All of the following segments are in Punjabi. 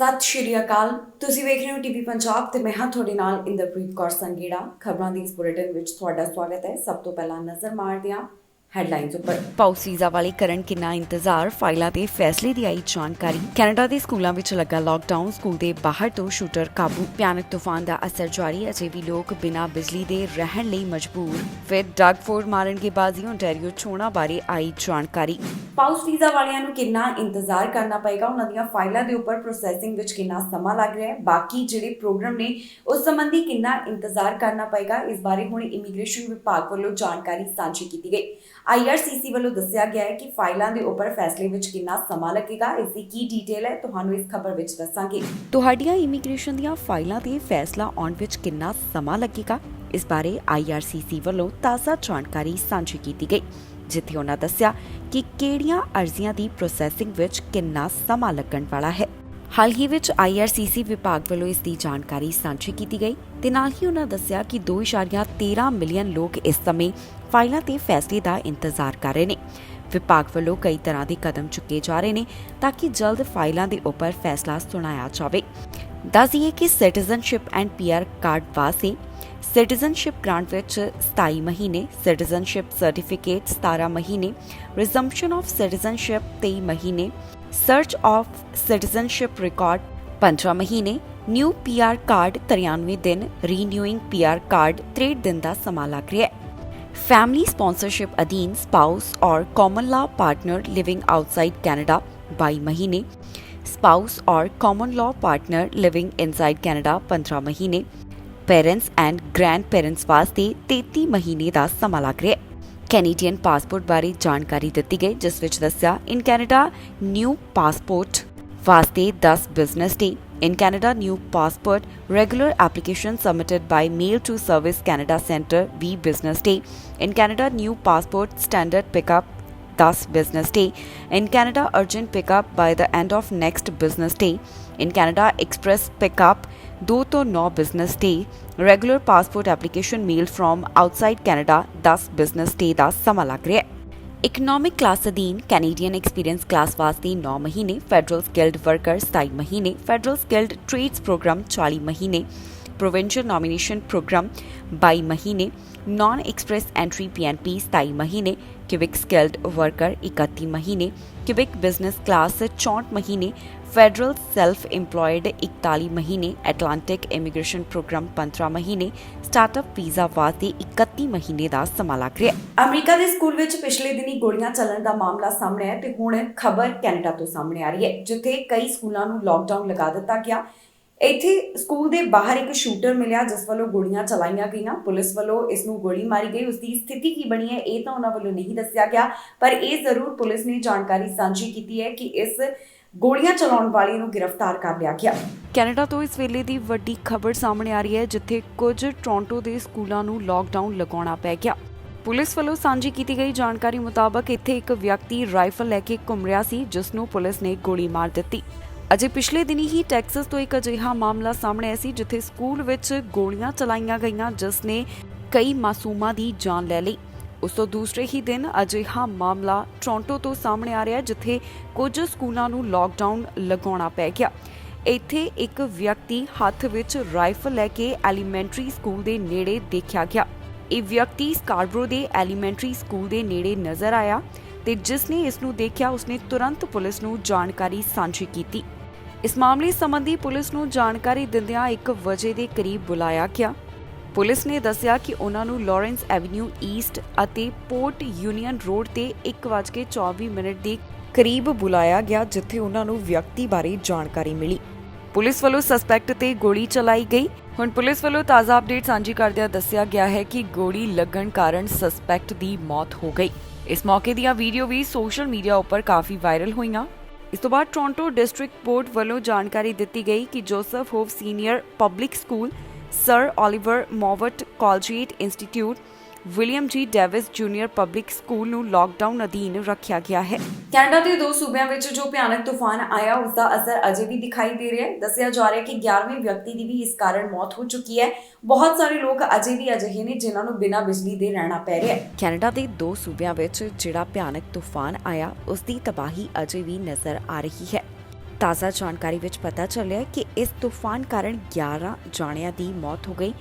ਸਤਿ ਸ਼੍ਰੀ ਅਕਾਲ। ਤੁਸੀਂ ਵੇਖ ਰਹੇ ਹੋ ਟੀਵੀ ਪੰਜਾਬ ਤੇ ਮੈਂ ਹਾਂ ਤੁਹਾਡੇ ਨਾਲ ਇੰਦਰਪ੍ਰੀਤ ਕੌਰ ਸੰਗੇੜਾ। ਖਬਰਾਂ ਦੀ ਇਸ ਬੁਲੇਟਿਨ ਵਿੱਚ ਤੁਹਾਡਾ ਸਵਾਗਤ ਹੈ। ਸਭ ਤੋਂ ਪਹਿਲਾਂ ਨਜ਼ਰ ਮਾਰਦੇ ਹਾਂ ਹੈਡਲਾਈਨਸ ਉੱਪਰ। ਪਾਉਸ ਵੀਜ਼ਾ ਵਾਲੇ ਕਰਨ ਕਿੰਨਾ ਇੰਤਜ਼ਾਰ, ਫਾਈਲਾਂ ਤੇ ਫੈਸਲੇ ਦੀ ਆਈ ਜਾਣਕਾਰੀ। ਕੈਨੇਡਾ ਦੇ ਸਕੂਲਾਂ ਵਿੱਚ ਲੱਗਾ ਲਾਕਡਾਊਨ, ਸਕੂਲ ਦੇ ਬਾਹਰ ਤੋਂ ਸ਼ੂਟਰ ਕਾਬੂ। ਭਿਆਨਕ ਤੂਫਾਨ ਦਾ ਅਸਰ ਜਾਰੀ, ਅਜੇ ਵੀ ਲੋਕ ਬਿਨਾਂ ਬਿਜਲੀ ਦੇ ਰਹਿਣ ਲਈ ਮਜਬੂਰ। ਫਿਰ ਡਰੱਗ ਫੋਰਡ ਮਾਰਨਗੇ ਬਾਜ਼ੀ, ਓਨਟਾਰੀਓ ਚੋਣਾਂ ਬਾਰੇ ਆਈ ਜਾਣਕਾਰੀ। ਪਾਉਸ ਵੀਜ਼ਾ ਵਾਲਿਆਂ ਨੂੰ ਕਿੰਨਾ ਇੰਤਜ਼ਾਰ ਕਰਨਾ ਪਏਗਾ, ਉਹਨਾਂ ਦੀਆਂ ਫਾਈਲਾਂ ਦੇ ਉੱਪਰ ਪ੍ਰੋਸੈਸਿੰਗ ਵਿੱਚ ਕਿੰਨਾ ਸਮਾਂ ਲੱਗ ਰਿਹਾ ਹੈ, ਬਾਕੀ ਜਿਹੜੇ ਪ੍ਰੋਗਰਾਮ ਨੇ ਉਸ ਸੰਬੰਧੀ ਕਿੰਨਾ ਇੰਤਜ਼ਾਰ ਕਰਨਾ ਪਏਗਾ, ਇਸ ਬਾਰੇ ਹੁਣ ਇਮੀਗ੍ਰੇਸ਼ਨ ਵਿਭਾਗ ਵੱਲੋਂ ਜਾਣਕਾਰੀ ਸਾਂਝੀ ਕੀਤੀ ਗਈ। IRCC ਵੱਲੋਂ ਦੱਸਿਆ ਗਿਆ ਹੈ ਕਿ ਫਾਈਲਾਂ ਦੇ ਉੱਪਰ ਫੈਸਲੇ ਵਿੱਚ ਕਿੰਨਾ ਸਮਾਂ ਲੱਗੇਗਾ, ਇਸ ਦੀ ਕੀ ਡਿਟੇਲ ਹੈ ਤੁਹਾਨੂੰ ਇਸ ਖਬਰ ਵਿੱਚ ਦੱਸਾਂਗੇ। ਤੁਹਾਡੀਆਂ ਇਮੀਗ੍ਰੇਸ਼ਨ ਦੀਆਂ ਫਾਈਲਾਂ ਤੇ ਫੈਸਲਾ ਆਉਣ ਵਿੱਚ ਕਿੰਨਾ ਸਮਾਂ ਲੱਗੇਗਾ, ਇਸ ਬਾਰੇ IRCC ਵੱਲੋਂ ਤਾਜ਼ਾ ਜਾਣਕਾਰੀ ਸਾਂਝੀ ਕੀਤੀ ਗਈ, ਜਿੱਥੇ ਉਹਨਾਂ ਦੱਸਿਆ ਕਿ ਕਿਹੜੀਆਂ ਅਰਜ਼ੀਆਂ ਦੀ ਪ੍ਰੋਸੈਸਿੰਗ ਵਿੱਚ ਕਿੰਨਾ ਸਮਾਂ ਲੱਗਣ ਵਾਲਾ ਹੈ। ਹਾਲ ਹੀ ਵਿੱਚ IRCC ਵਿਭਾਗ ਵੱਲੋਂ ਇਸ ਦੀ ਜਾਣਕਾਰੀ ਸਾਂਝੀ ਕੀਤੀ ਗਈ ਤੇ ਨਾਲ ਹੀ ਉਹਨਾਂ ਦੱਸਿਆ ਕਿ 2.13 ਮਿਲੀਅਨ ਲੋਕ ਇਸ ਸਮੇਂ ਫਾਈਲਾਂ ਤੇ ਫੈਸਲੇ ਦਾ ਇੰਤਜ਼ਾਰ ਕਰ ਰਹੇ ਨੇ। ਵਿਭਾਗ ਵੱਲੋਂ ਕਈ ਤਰ੍ਹਾਂ ਦੇ ਕਦਮ ਚੁੱਕੇ ਜਾ ਰਹੇ ਨੇ ਤਾਂ ਕਿ ਜਲਦ ਫਾਈਲਾਂ ਦੇ ਉੱਪਰ ਫੈਸਲਾ ਸੁਣਾਇਆ ਜਾਵੇ। ਦੱਸ ਦਈਏ ਕਿ ਸਿਟੀਜ਼ਨਸ਼ਿਪ ਐਂਡ PR ਕਾਰਡ ਵਾਸਤੇ ਸਿਟੀਜ਼ਨਸ਼ਿਪ ਗ੍ਰਾਂਟ ਵਿੱਚ 27 ਮਹੀਨੇ, ਸਿਟੀਜ਼ਨਸ਼ਿਪ ਸਰਟੀਫਿਕੇਟ 17 ਮਹੀਨੇ, ਰਿਜ਼ੰਪਸ਼ਨ ਆਫ ਸਿਟੀਜ਼ਨਸ਼ਿਪ 23 ਮਹੀਨੇ, ਸਰਚ ਆਫ ਸਿਟੀਜ਼ਨਸ਼ਿਪ ਰਿਕਾਰਡ 15 ਮਹੀਨੇ, ਨਿਊ PR ਕਾਰਡ 93 ਦਿਨ, ਰੀਨਿਊਇੰਗ PR ਕਾਰਡ 63 ਦਿਨ ਦਾ ਸਮਾਂ ਲੱਗ ਰਿਹਾ ਹੈ। ਫੈਮਿਲੀ ਸਪਾਂਸਰਸ਼ਿਪ ਅਧੀਨ ਸਪਾਊਸ ਔਰ ਕਾਮਨ ਲਾ ਪਾਰਟਨਰ ਲਿਵਿੰਗ ਆਊਟਸਾਈਡ ਕੈਨੇਡਾ 22 ਮਹੀਨੇ, ਸਪਾਊਸ ਔਰ ਕਾਮਨ ਲਾ ਪਾਰਟਨਰ ਲਿਵਿੰਗ ਇਨਸਾਈਡ ਕੈਨੇਡਾ 15 ਮਹੀਨੇ, पेरेंट्स एंड ग्रैंड पेरेंट्स वास्ते 33 महीने का समा लग रहा है। कैनेडियन पासपोर्ट बारे जानकारी दी गई, जिस विच दस्सिया इन कैनेडा न्यू पासपोर्ट वास्ते 10 business day, in Canada new passport regular application submitted by mail to service Canada centre 20 business day, in Canada new passport standard pickup 10 business day, in Canada urgent pickup by the end of next business day, in Canada express pickup 2 ਤੋਂ 9 business day, regular passport application mail from outside Canada 10 business day ਦਾ ਸਮਾਂ ਲੱਗ ਰਿਹਾ ਹੈ। ਇਕਨੋਮਿਕ ਕਲਾਸ ਅਧੀਨ ਕੈਨੇਡੀਅਨ ਐਕਸਪੀਰੀਅੰਸ ਕਲਾਸ ਵਾਸਤੇ 9 ਮਹੀਨੇ, ਫੈਡਰਲ ਸਕਿਲਡ ਵਰਕਰ 27 ਮਹੀਨੇ, ਫੈਡਰਲ ਸਕਿਲਡ ਟ੍ਰੇਡਸ ਪ੍ਰੋਗਰਾਮ 40 ਮਹੀਨੇ, ਪ੍ਰੋਵਿੰਸ਼ੀਅਲ ਨੋਮੀਨੇਸ਼ਨ ਪ੍ਰੋਗਰਾਮ 22 ਮਹੀਨੇ, नॉन एक्सप्रेस एंट्री PNP 27 महीने, क्यूबिक स्किल्ड वर्कर 31 महीने, क्यूबिक बिजनेस क्लास 64 महीने, फेडरल सेल्फ एम्प्लॉयड 41 महीने, एटलांटिक इमीग्रेशन प्रोग्राम 15 महीने, स्टार्टअप वीजा वास्ते 31 महीने का समा लग रहा है। अमरीका के स्कूल में पिछले दिनी गोलियां चलन का मामला सामने है तो हुण खबर कैनेडा तो सामने आ रही है, जिथे कई स्कूलों को लॉकडाउन लगा दिता गया। ਇੱਥੇ ਸਕੂਲ ਦੇ ਬਾਹਰ ਇੱਕ ਸ਼ੂਟਰ ਮਿਲਿਆ ਜਿਸ ਵੱਲੋਂ ਗੋਲੀਆਂ ਚਲਾਈਆਂ ਗਈਆਂ। ਪੁਲਿਸ ਵੱਲੋਂ ਇਸ ਨੂੰ ਗੋਲੀ ਮਾਰੀ ਗਈ। ਉਸ ਦੀ ਸਥਿਤੀ ਕੀ ਬਣੀ ਹੈ ਇਹ ਤਾਂ ਉਹਨਾਂ ਵੱਲੋਂ ਨਹੀਂ ਦੱਸਿਆ ਗਿਆ, ਪਰ ਇਹ ਜ਼ਰੂਰ ਪੁਲਿਸ ਨੇ ਜਾਣਕਾਰੀ ਸਾਂਝੀ ਕੀਤੀ ਹੈ ਕਿ ਇਸ ਗੋਲੀਆਂ ਚਲਾਉਣ ਵਾਲੇ ਨੂੰ ਗ੍ਰਿਫਤਾਰ ਕਰ ਲਿਆ ਗਿਆ। ਕੈਨੇਡਾ ਤੋਂ ਇਸ ਵੇਲੇ ਦੀ ਵੱਡੀ ਖਬਰ ਸਾਹਮਣੇ ਆ ਰਹੀ ਹੈ, ਜਿੱਥੇ ਕੁਝ ਟੋਰਾਂਟੋ ਦੇ ਸਕੂਲਾਂ ਨੂੰ ਲਾਕਡਾਊਨ ਲਗਾਉਣਾ ਪੈ ਗਿਆ। ਪੁਲਿਸ ਵੱਲੋਂ ਸਾਂਝੀ ਕੀਤੀ ਗਈ ਜਾਣਕਾਰੀ ਮੁਤਾਬਕ ਇੱਥੇ ਇੱਕ ਵਿਅਕਤੀ ਰਾਈਫਲ ਲੈ ਕੇ ਘੁੰਮ ਰਿਹਾ ਸੀ, ਜਿਸ ਨੂੰ ਪੁਲਿਸ ਨੇ ਗੋਲੀ ਮਾਰ ਦਿੱਤੀ। ਅਜੇ ਪਿਛਲੇ ਦਿਨੀ ਹੀ ਟੈਕਸਸ ਤੋਂ ਇੱਕ ਅਜਿਹਾ ਮਾਮਲਾ ਸਾਹਮਣੇ ਆਇਆ ਸੀ, ਜਿੱਥੇ ਸਕੂਲ ਵਿੱਚ ਗੋਲੀਆਂ ਚਲਾਈਆਂ ਗਈਆਂ, ਜਿਸ ਨੇ ਕਈ ਮਾਸੂਮਾਂ ਦੀ ਜਾਨ ਲੈ ਲਈ। ਉਸ ਤੋਂ ਦੂਸਰੇ ਹੀ ਦਿਨ ਅਜਿਹਾ ਮਾਮਲਾ ਟੋਰਾਂਟੋ ਤੋਂ ਸਾਹਮਣੇ ਆ ਰਿਹਾ, ਜਿੱਥੇ ਕੁਝ ਸਕੂਲਾਂ ਨੂੰ ਲਾਕਡਾਊਨ ਲਗਾਉਣਾ ਪੈ ਗਿਆ। ਇੱਥੇ ਇੱਕ ਵਿਅਕਤੀ ਹੱਥ ਵਿੱਚ ਰਾਈਫਲ ਲੈ ਕੇ ਐਲੀਮੈਂਟਰੀ ਸਕੂਲ ਦੇ ਨੇੜੇ ਦੇਖਿਆ ਗਿਆ। ਇਹ ਵਿਅਕਤੀ ਸਕਾਰਬਰੋ ਦੇ ਐਲੀਮੈਂਟਰੀ ਸਕੂਲ ਦੇ ਨੇੜੇ ਨਜ਼ਰ ਆਇਆ ਤੇ ਜਿਸ ਨੇ ਇਸ ਨੂੰ ਦੇਖਿਆ ਉਸਨੇ ਤੁਰੰਤ ਪੁਲਿਸ ਨੂੰ ਜਾਣਕਾਰੀ ਸਾਂਝੀ ਕੀਤੀ। ਇਸ ਮਾਮਲੇ ਸੰਬੰਧੀ ਪੁਲਿਸ ਨੂੰ ਜਾਣਕਾਰੀ ਦਿੰਦਿਆਂ 1 ਵਜੇ ਦੇ ਕਰੀਬ ਬੁਲਾਇਆ ਗਿਆ। ਪੁਲਿਸ ਨੇ ਦੱਸਿਆ ਕਿ ਉਹਨਾਂ ਨੂੰ ਲਾਰੈਂਸ ਐਵਨਿਊ ਈਸਟ ਅਤੇ ਪੋਰਟ ਯੂਨੀਅਨ ਰੋਡ ਤੇ 1:24 ਦੇ ਕਰੀਬ ਬੁਲਾਇਆ ਗਿਆ, ਜਿੱਥੇ ਉਹਨਾਂ ਨੂੰ ਵਿਅਕਤੀ ਬਾਰੇ ਜਾਣਕਾਰੀ ਮਿਲੀ। ਪੁਲਿਸ ਵੱਲੋਂ ਸਸਪੈਕਟ ਤੇ ਗੋਲੀ ਚਲਾਈ ਗਈ। ਹੁਣ ਪੁਲਿਸ ਵੱਲੋਂ ਤਾਜ਼ਾ ਅਪਡੇਟ ਸਾਂਝੀ ਕਰਦਿਆਂ ਦੱਸਿਆ ਗਿਆ ਹੈ ਕਿ ਗੋਲੀ ਲੱਗਣ ਕਾਰਨ ਸਸਪੈਕਟ ਦੀ ਮੌਤ ਹੋ ਗਈ। ਇਸ ਮੌਕੇ ਦੀਆਂ ਵੀਡੀਓ ਵੀ ਸੋਸ਼ਲ ਮੀਡੀਆ ਉੱਪਰ ਕਾਫੀ ਵਾਇਰਲ ਹੋਈਆਂ। ਇਸ ਤੋਂ ਬਾਅਦ ਟੋਰਾਂਟੋ ਡਿਸਟ੍ਰਿਕਟ ਬੋਰਡ ਵੱਲੋਂ ਜਾਣਕਾਰੀ ਦਿੱਤੀ ਗਈ ਕਿ Joseph Howe Senior Public School, Sir Oliver Mowat Collegiate Institute, William G Davis Junior Public School ਨੂੰ ਲਾਕਡਾਊਨ ਅਧੀਨ ਰੱਖਿਆ ਗਿਆ ਹੈ। ਕੈਨੇਡਾ ਦੇ 2 ਸੂਬਿਆਂ ਵਿੱਚ ਜੋ ਭਿਆਨਕ ਤੂਫਾਨ ਆਇਆ ਉਸ ਦਾ ਅਸਰ ਅਜੇ ਵੀ ਦਿਖਾਈ ਦੇ ਰਿਹਾ ਹੈ। ਦੱਸਿਆ ਜਾ ਰਿਹਾ ਹੈ ਕਿ 11ਵੇਂ ਵਿਅਕਤੀ ਦੀ ਵੀ ਇਸ ਕਾਰਨ ਮੌਤ ਹੋ ਚੁੱਕੀ ਹੈ। ਬਹੁਤ ਸਾਰੇ ਲੋਕ ਅਜੇ ਵੀ ਅਜਿਹੇ ਨੇ ਜਿਨ੍ਹਾਂ ਨੂੰ ਬਿਨਾਂ ਬਿਜਲੀ ਦੇ ਰਹਿਣਾ ਪੈ ਰਿਹਾ ਹੈ। ਕੈਨੇਡਾ ਦੇ 2 ਸੂਬਿਆਂ ਵਿੱਚ ਜਿਹੜਾ ਭਿਆਨਕ ਤੂਫਾਨ ਆਇਆ ਉਸ ਦੀ ਤਬਾਹੀ ਅਜੇ ਵੀ ਨਜ਼ਰ ਆ ਰਹੀ ਹੈ। ਤਾਜ਼ਾ ਜਾਣਕਾਰੀ ਵਿੱਚ ਪਤਾ ਚੱਲਿਆ ਕਿ ਇਸ ਤੂਫਾਨ ਕਾਰਨ 11 ਜਾਣਿਆਂ ਦੀ ਮੌਤ ਹੋ ਗਈ।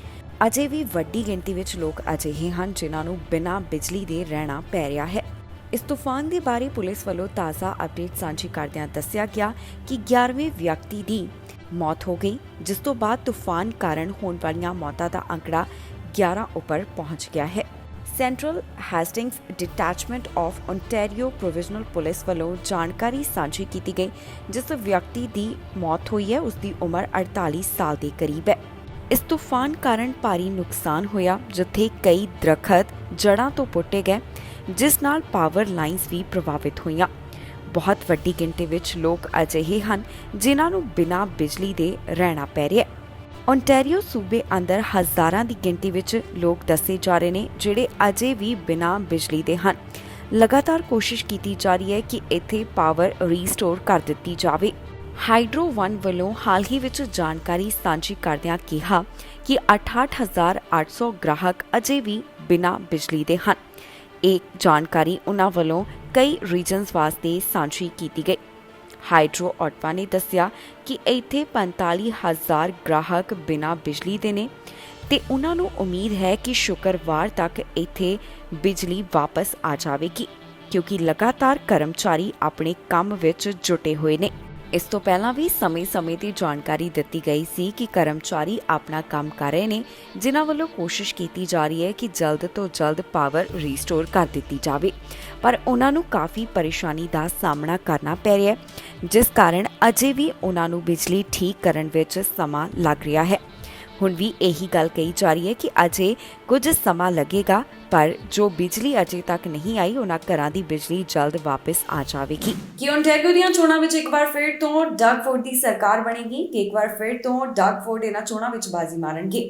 ਅਜੇ ਵੀ ਵੱਡੀ ਗਿਣਤੀ ਵਿੱਚ ਲੋਕ ਅਜਿਹੇ ਹਨ ਜਿਨ੍ਹਾਂ ਨੂੰ ਬਿਨਾਂ ਬਿਜਲੀ ਦੇ ਰਹਿਣਾ ਪੈ ਰਿਹਾ ਹੈ। ਇਸ ਤੂਫਾਨ ਦੇ ਬਾਰੇ ਪੁਲਿਸ ਵੱਲੋਂ ਤਾਜ਼ਾ ਅਪਡੇਟ ਸਾਂਝੀ ਕਰਦਿਆਂ ਦੱਸਿਆ ਗਿਆ ਕਿ 11ਵੇਂ ਵਿਅਕਤੀ ਦੀ ਮੌਤ ਹੋ ਗਈ, ਜਿਸ ਤੋਂ ਬਾਅਦ ਤੂਫਾਨ ਕਾਰਨ ਹੋਣ ਵਾਲੀਆਂ ਮੌਤਾਂ ਦਾ ਅੰਕੜਾ 11 ਉੱਪਰ ਪਹੁੰਚ ਗਿਆ ਹੈ। Central Hastings Detachment of Ontario Provincial Police ਵੱਲੋਂ ਜਾਣਕਾਰੀ ਸਾਂਝੀ ਕੀਤੀ ਗਈ, ਜਿਸ ਵਿਅਕਤੀ ਦੀ ਮੌਤ ਹੋਈ ਹੈ ਉਸ ਦੀ ਉਮਰ 48 ਸਾਲ ਦੇ ਕਰੀਬ ਹੈ। ਇਸ ਤੂਫਾਨ ਕਾਰਨ ਭਾਰੀ ਨੁਕਸਾਨ ਹੋਇਆ, ਜਿੱਥੇ ਕਈ ਦਰੱਖਤ ਜੜ੍ਹਾਂ ਤੋਂ ਪੁੱਟੇ ਗਏ, ਜਿਸ ਨਾਲ ਪਾਵਰ ਲਾਈਨਸ ਵੀ ਪ੍ਰਭਾਵਿਤ ਹੋਈਆਂ। ਬਹੁਤ ਵੱਡੀ ਗਿਣਤੀ ਵਿੱਚ ਲੋਕ ਅਜਿਹੇ ਹਨ ਜਿਨ੍ਹਾਂ ਨੂੰ ਬਿਨਾਂ ਬਿਜਲੀ ਦੇ ਰਹਿਣਾ ਪੈ ਰਿਹਾ ਹੈ। ਓਨਟਾਰੀਓ ਸੂਬੇ ਅੰਦਰ ਹਜ਼ਾਰਾਂ ਦੀ ਗਿਣਤੀ ਵਿੱਚ ਲੋਕ ਦੱਸੇ ਜਾ ਰਹੇ ਨੇ ਜਿਹੜੇ ਅਜੇ ਵੀ ਬਿਨਾਂ ਬਿਜਲੀ ਦੇ ਹਨ। ਲਗਾਤਾਰ ਕੋਸ਼ਿਸ਼ ਕੀਤੀ ਜਾ ਰਹੀ ਹੈ ਕਿ ਇੱਥੇ ਪਾਵਰ ਰੀਸਟੋਰ ਕਰ ਦਿੱਤੀ ਜਾਵੇ। ਹਾਈਡਰੋ 1 ਵੱਲੋਂ ਹਾਲ ਹੀ ਵਿੱਚ ਜਾਣਕਾਰੀ ਸਾਂਝੀ ਕਰਦਿਆਂ ਕਿਹਾ ਕਿ 68,800 ਗ੍ਰਾਹਕ ਅਜੇ ਵੀ ਬਿਨਾਂ ਬਿਜਲੀ ਦੇ ਹਨ। ਇਹ ਜਾਣਕਾਰੀ ਉਨ੍ਹਾਂ ਵੱਲੋਂ ਕਈ ਰੀਜਨਸ ਵਾਸਤੇ ਸਾਂਝੀ ਕੀਤੀ ਗਈ। ਹਾਈਡਰੋ ਆਟਵਾ ਨੇ ਦੱਸਿਆ ਕਿ ਇੱਥੇ 45,000 ਗ੍ਰਾਹਕ ਬਿਨਾਂ ਬਿਜਲੀ ਦੇ ਨੇ ਤੇ ਉਨ੍ਹਾਂ ਨੂੰ ਉਮੀਦ ਹੈ ਕਿ ਸ਼ੁੱਕਰਵਾਰ ਤੱਕ ਇੱਥੇ ਬਿਜਲੀ ਵਾਪਸ ਆ ਜਾਵੇਗੀ, ਕਿਉਂਕਿ ਲਗਾਤਾਰ ਕਰਮਚਾਰੀ ਆਪਣੇ ਕੰਮ ਵਿੱਚ ਜੁਟੇ ਹੋਏ ਨੇ। ਇਸ ਤੋਂ ਪਹਿਲਾਂ ਵੀ ਸਮੇਂ-ਸਮੇਂ ਤੇ ਜਾਣਕਾਰੀ ਦਿੱਤੀ ਗਈ ਸੀ ਕਿ ਕਰਮਚਾਰੀ ਆਪਣਾ ਕੰਮ ਕਰ ਰਹੇ ਨੇ, ਜਿਨ੍ਹਾਂ ਵੱਲੋਂ ਕੋਸ਼ਿਸ਼ ਕੀਤੀ ਜਾ ਰਹੀ ਹੈ ਕਿ ਜਲਦ ਤੋਂ ਜਲਦ ਪਾਵਰ ਰੀਸਟੋਰ ਕਰ ਦਿੱਤੀ ਜਾਵੇ, ਪਰ ਉਹਨਾਂ ਨੂੰ ਕਾਫੀ ਪਰੇਸ਼ਾਨੀ ਦਾ ਸਾਹਮਣਾ ਕਰਨਾ ਪੈ ਰਿਹਾ ਹੈ, ਜਿਸ ਕਾਰਨ ਅਜੇ ਵੀ ਉਹਨਾਂ ਨੂੰ ਬਿਜਲੀ ਠੀਕ ਕਰਨ ਵਿੱਚ ਸਮਾਂ ਲੱਗ ਰਿਹਾ ਹੈ। ਹੁਣ ਵੀ ਇਹੀ ਗੱਲ ਕਹੀ ਜਾ ਰਹੀ ਹੈ ਕਿ ਅਜੇ ਕੁਝ ਸਮਾਂ ਲੱਗੇਗਾ, ਪਰ ਜੋ ਬਿਜਲੀ ਅਜੇ ਤੱਕ ਨਹੀਂ ਆਈ ਉਹਨਾਂ ਘਰਾਂ ਦੀ ਬਿਜਲੀ ਜਲਦ ਵਾਪਸ ਆ ਜਾਵੇਗੀ। ਕਿ ਓਨਟਾਰੀਓ ਦੀਆਂ ਚੋਣਾਂ ਵਿੱਚ ਇੱਕ ਵਾਰ ਫਿਰ ਤੋਂ ਡਗ ਫੋਰਡ ਦੀ ਸਰਕਾਰ ਬਣੇਗੀ ਕਿ ਇੱਕ ਵਾਰ ਫਿਰ ਤੋਂ ਡਗ ਫੋਰਡ ਇਹਨਾਂ ਚੋਣਾਂ ਵਿੱਚ ਬਾਜ਼ੀ ਮਾਰਨਗੇ।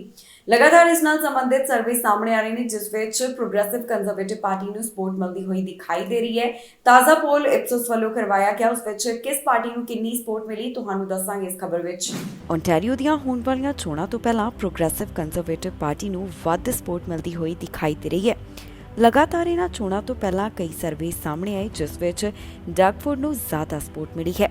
ਲਗਾਤਾਰ ਇਸ ਨਾਲ ਸੰਬੰਧਿਤ ਸਰਵੇ ਸਾਹਮਣੇ ਆ ਰਹੇ ਨੇ, ਜਿਸ ਵਿੱਚ ਪ੍ਰੋਗਰੈਸਿਵ ਕੰਜ਼ਰਵੇਟਿਵ ਪਾਰਟੀ ਨੂੰ ਸਪੋਰਟ ਮਿਲਦੀ ਹੋਈ ਦਿਖਾਈ ਦੇ ਰਹੀ ਹੈ। ਤਾਜ਼ਾ ਪੋਲ ਇਪਸੋਸ ਵੱਲੋਂ ਕਰਵਾਇਆ ਗਿਆ, ਉਸ ਵਿੱਚ ਕਿਸ ਪਾਰਟੀ ਨੂੰ ਕਿੰਨੀ ਸਪੋਰਟ ਮਿਲੀ ਤੁਹਾਨੂੰ ਦੱਸਾਂਗੇ ਇਸ ਖਬਰ ਵਿੱਚ। ਓਨਟਾਰੀਓ ਦੀਆਂ ਹੋਣ ਵਾਲੀਆਂ ਚੋਣਾਂ ਤੋਂ ਪਹਿਲਾਂ ਪ੍ਰੋਗਰੈਸਿਵ ਕੰਜ਼ਰਵੇਟਿਵ ਪਾਰਟੀ ਨੂੰ ਵੱਧ ਸਪੋਰਟ ਮਿਲਦੀ ਹੋਈ ਦਿਖਾਈ ਦੇ ਰਹੀ ਹੈ। ਲਗਾਤਾਰ ਇਹਨਾਂ ਚੋਣਾਂ ਤੋਂ ਪਹਿਲਾਂ ਕਈ ਸਰਵੇ ਸਾਹਮਣੇ ਆਏ, ਜਿਸ ਵਿੱਚ ਡਗ ਫੋਰਡ ਨੂੰ ਜ਼ਿਆਦਾ ਸਪੋਰਟ ਮਿਲੀ ਹੈ।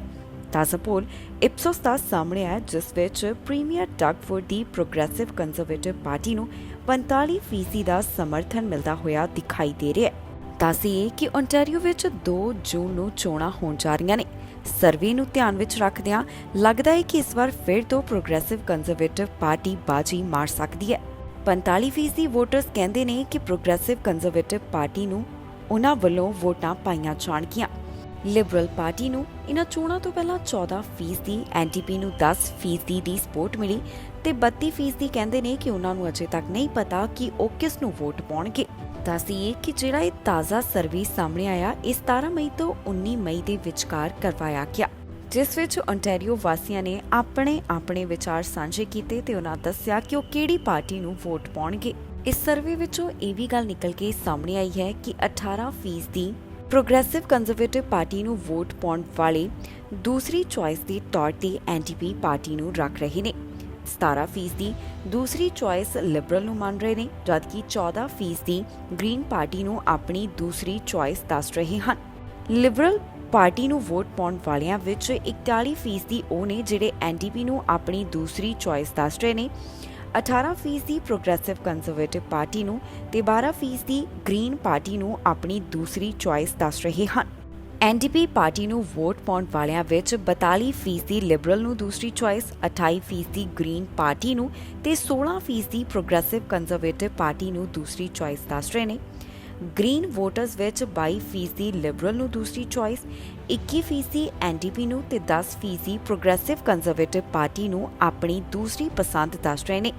ਤਾਜ਼ਾ ਪੋਲ ਇਪਸੋਸ ਦਾ ਸਾਹਮਣੇ ਆਇਆ, ਜਿਸ ਵਿੱਚ ਪ੍ਰੀਮੀਅਰ ਡਗ ਫੋਰਡ ਦੀ ਪ੍ਰੋਗਰੈਸਿਵ ਕੰਜ਼ਰਵੇਟਿਵ ਪਾਰਟੀ ਨੂੰ 45% ਦਾ ਸਮਰਥਨ ਮਿਲਦਾ ਹੋਇਆ ਦਿਖਾਈ ਦੇ ਰਿਹਾ ਹੈ। ਦੱਸੀਏ ਕਿ ਓਨਟਾਰੀਓ ਵਿੱਚ 2 ਜੂਨ ਨੂੰ ਚੋਣਾਂ ਹੋਣ ਜਾ ਰਹੀਆਂ ਨੇ। ਸਰਵੇ ਨੂੰ ਧਿਆਨ ਵਿੱਚ ਰੱਖਦਿਆਂ ਲੱਗਦਾ ਹੈ ਕਿ ਇਸ ਵਾਰ ਫਿਰ ਤੋਂ ਪ੍ਰੋਗਰੈਸਿਵ ਕੰਜ਼ਰਵੇਟਿਵ ਪਾਰਟੀ ਬਾਜੀ ਮਾਰ ਸਕਦੀ ਹੈ। 45% ਵੋਟਰਸ ਕਹਿੰਦੇ ਨੇ ਕਿ ਪ੍ਰੋਗਰੈਸਿਵ ਕੰਜ਼ਰਵੇਟਿਵ ਪਾਰਟੀ ਨੂੰ ਉਹਨਾਂ ਵੱਲੋਂ ਵੋਟਾਂ ਪਾਈਆਂ ਜਾਣਗੀਆਂ। ਲਿਬਰਲ ਪਾਰਟੀ ਨੂੰ ਇਹਨਾਂ ਚੋਣਾਂ ਤੋਂ ਪਹਿਲਾਂ 14%, ਐਨਡੀਪੀ ਨੂੰ 10% ਦੀ ਸਪੋਰਟ ਮਿਲੀ ਤੇ 32% ਕਹਿੰਦੇ ਨੇ ਕਿ ਉਹਨਾਂ ਨੂੰ ਅਜੇ ਤੱਕ ਨਹੀਂ ਪਤਾ ਕਿ ਉਹ ਕਿਸ ਨੂੰ ਵੋਟ ਪਾਉਣਗੇ। ਦੱਸੀਏ ਕਿ ਜਿਹੜਾ ਇਹ ਤਾਜ਼ਾ ਸਰਵੇ ਸਾਹਮਣੇ ਆਇਆ, ਇਹ 17 ਮਈ ਤੋਂ 19 ਮਈ ਦੇ ਵਿਚਕਾਰ ਕਰਵਾਇਆ ਗਿਆ, ਜਿਸ ਵਿੱਚ ਓਨਟਾਰੀਓ ਵਾਸੀਆਂ ਨੇ ਆਪਣੇ ਵਿਚਾਰ ਸਾਂਝੇ ਕੀਤੇ ਤੇ ਉਹਨਾਂ ਦੱਸਿਆ ਕਿ ਉਹ ਕਿਹੜੀ ਪਾਰਟੀ ਨੂੰ ਵੋਟ ਪਾਉਣਗੇ। ਇਸ ਸਰਵੇ ਵਿੱਚੋਂ ਇਹ ਵੀ ਗੱਲ ਨਿਕਲ ਕੇ ਸਾਹਮਣੇ ਆਈ ਹੈ ਕਿ 18% ਪ੍ਰੋਗਰੈਸਿਵ ਕੰਜ਼ਰਵੇਟਿਵ ਪਾਰਟੀ ਨੂੰ ਵੋਟ ਪਾਉਣ ਵਾਲੇ ਦੂਸਰੀ ਚੁਆਇਸ ਦੇ ਤੌਰ ਤੇ ਐਨਡੀਪੀ ਪਾਰਟੀ ਨੂੰ ਰੱਖ ਰਹੇ ਨੇ। 17% ਦੂਸਰੀ ਚੁਆਇਸ ਲਿਬਰਲ ਨੂੰ ਮੰਨ ਰਹੇ ਨੇ, ਜਦਕਿ 14% ਗ੍ਰੀਨ ਪਾਰਟੀ ਨੂੰ ਆਪਣੀ ਦੂਸਰੀ ਚੁਆਇਸ ਦੱਸ ਰਹੇ ਹਨ। ਲਿਬਰਲ ਪਾਰਟੀ ਨੂੰ ਵੋਟ ਪਾਉਣ ਵਾਲਿਆਂ ਵਿੱਚ 41% ਉਹ ਨੇ ਜਿਹੜੇ ਐਨਡੀਪੀ ਨੂੰ ਆਪਣੀ ਦੂਸਰੀ ਚੁਆਇਸ ਦੱਸ ਰਹੇ ਨੇ, 18% ਪ੍ਰੋਗਰੈਸਿਵ ਕੰਜ਼ਰਵੇਟਿਵ ਪਾਰਟੀ ਨੂੰ ਤੇ 12% ਗ੍ਰੀਨ ਪਾਰਟੀ ਨੂੰ ਆਪਣੀ ਦੂਸਰੀ ਚੁਆਇਸ ਦੱਸ ਰਹੇ ਹਨ। ਐਨਡੀਪੀ ਪਾਰਟੀ ਨੂੰ ਵੋਟ ਪਾਉਣ ਵਾਲਿਆਂ ਵਿੱਚ 42% ਲਿਬਰਲ ਨੂੰ ਦੂਸਰੀ ਚੁਆਇਸ, 28% ਗ੍ਰੀਨ ਪਾਰਟੀ ਨੂੰ ਤੇ 16% ਪ੍ਰੋਗਰੈਸਿਵ ਕੰਜ਼ਰਵੇਟਿਵ ਪਾਰਟੀ ਨੂੰ ਦੂਸਰੀ ਚੁਆਇਸ ਦੱਸ ਰਹੇ ਨੇ। ਗ੍ਰੀਨ ਵੋਟਰਸ ਵਿੱਚ 22% ਲਿਬਰਲ ਨੂੰ ਦੂਸਰੀ ਚੁਆਇਸ, 21% ਐਨਡੀਪੀ ਨੂੰ ਤੇ 10% ਪ੍ਰੋਗਰੈਸਿਵ ਕੰਜ਼ਰਵੇਟਿਵ ਪਾਰਟੀ ਨੂੰ ਆਪਣੀ ਦੂਸਰੀ ਪਸੰਦ ਦੱਸ ਰਹੇ ਨੇ।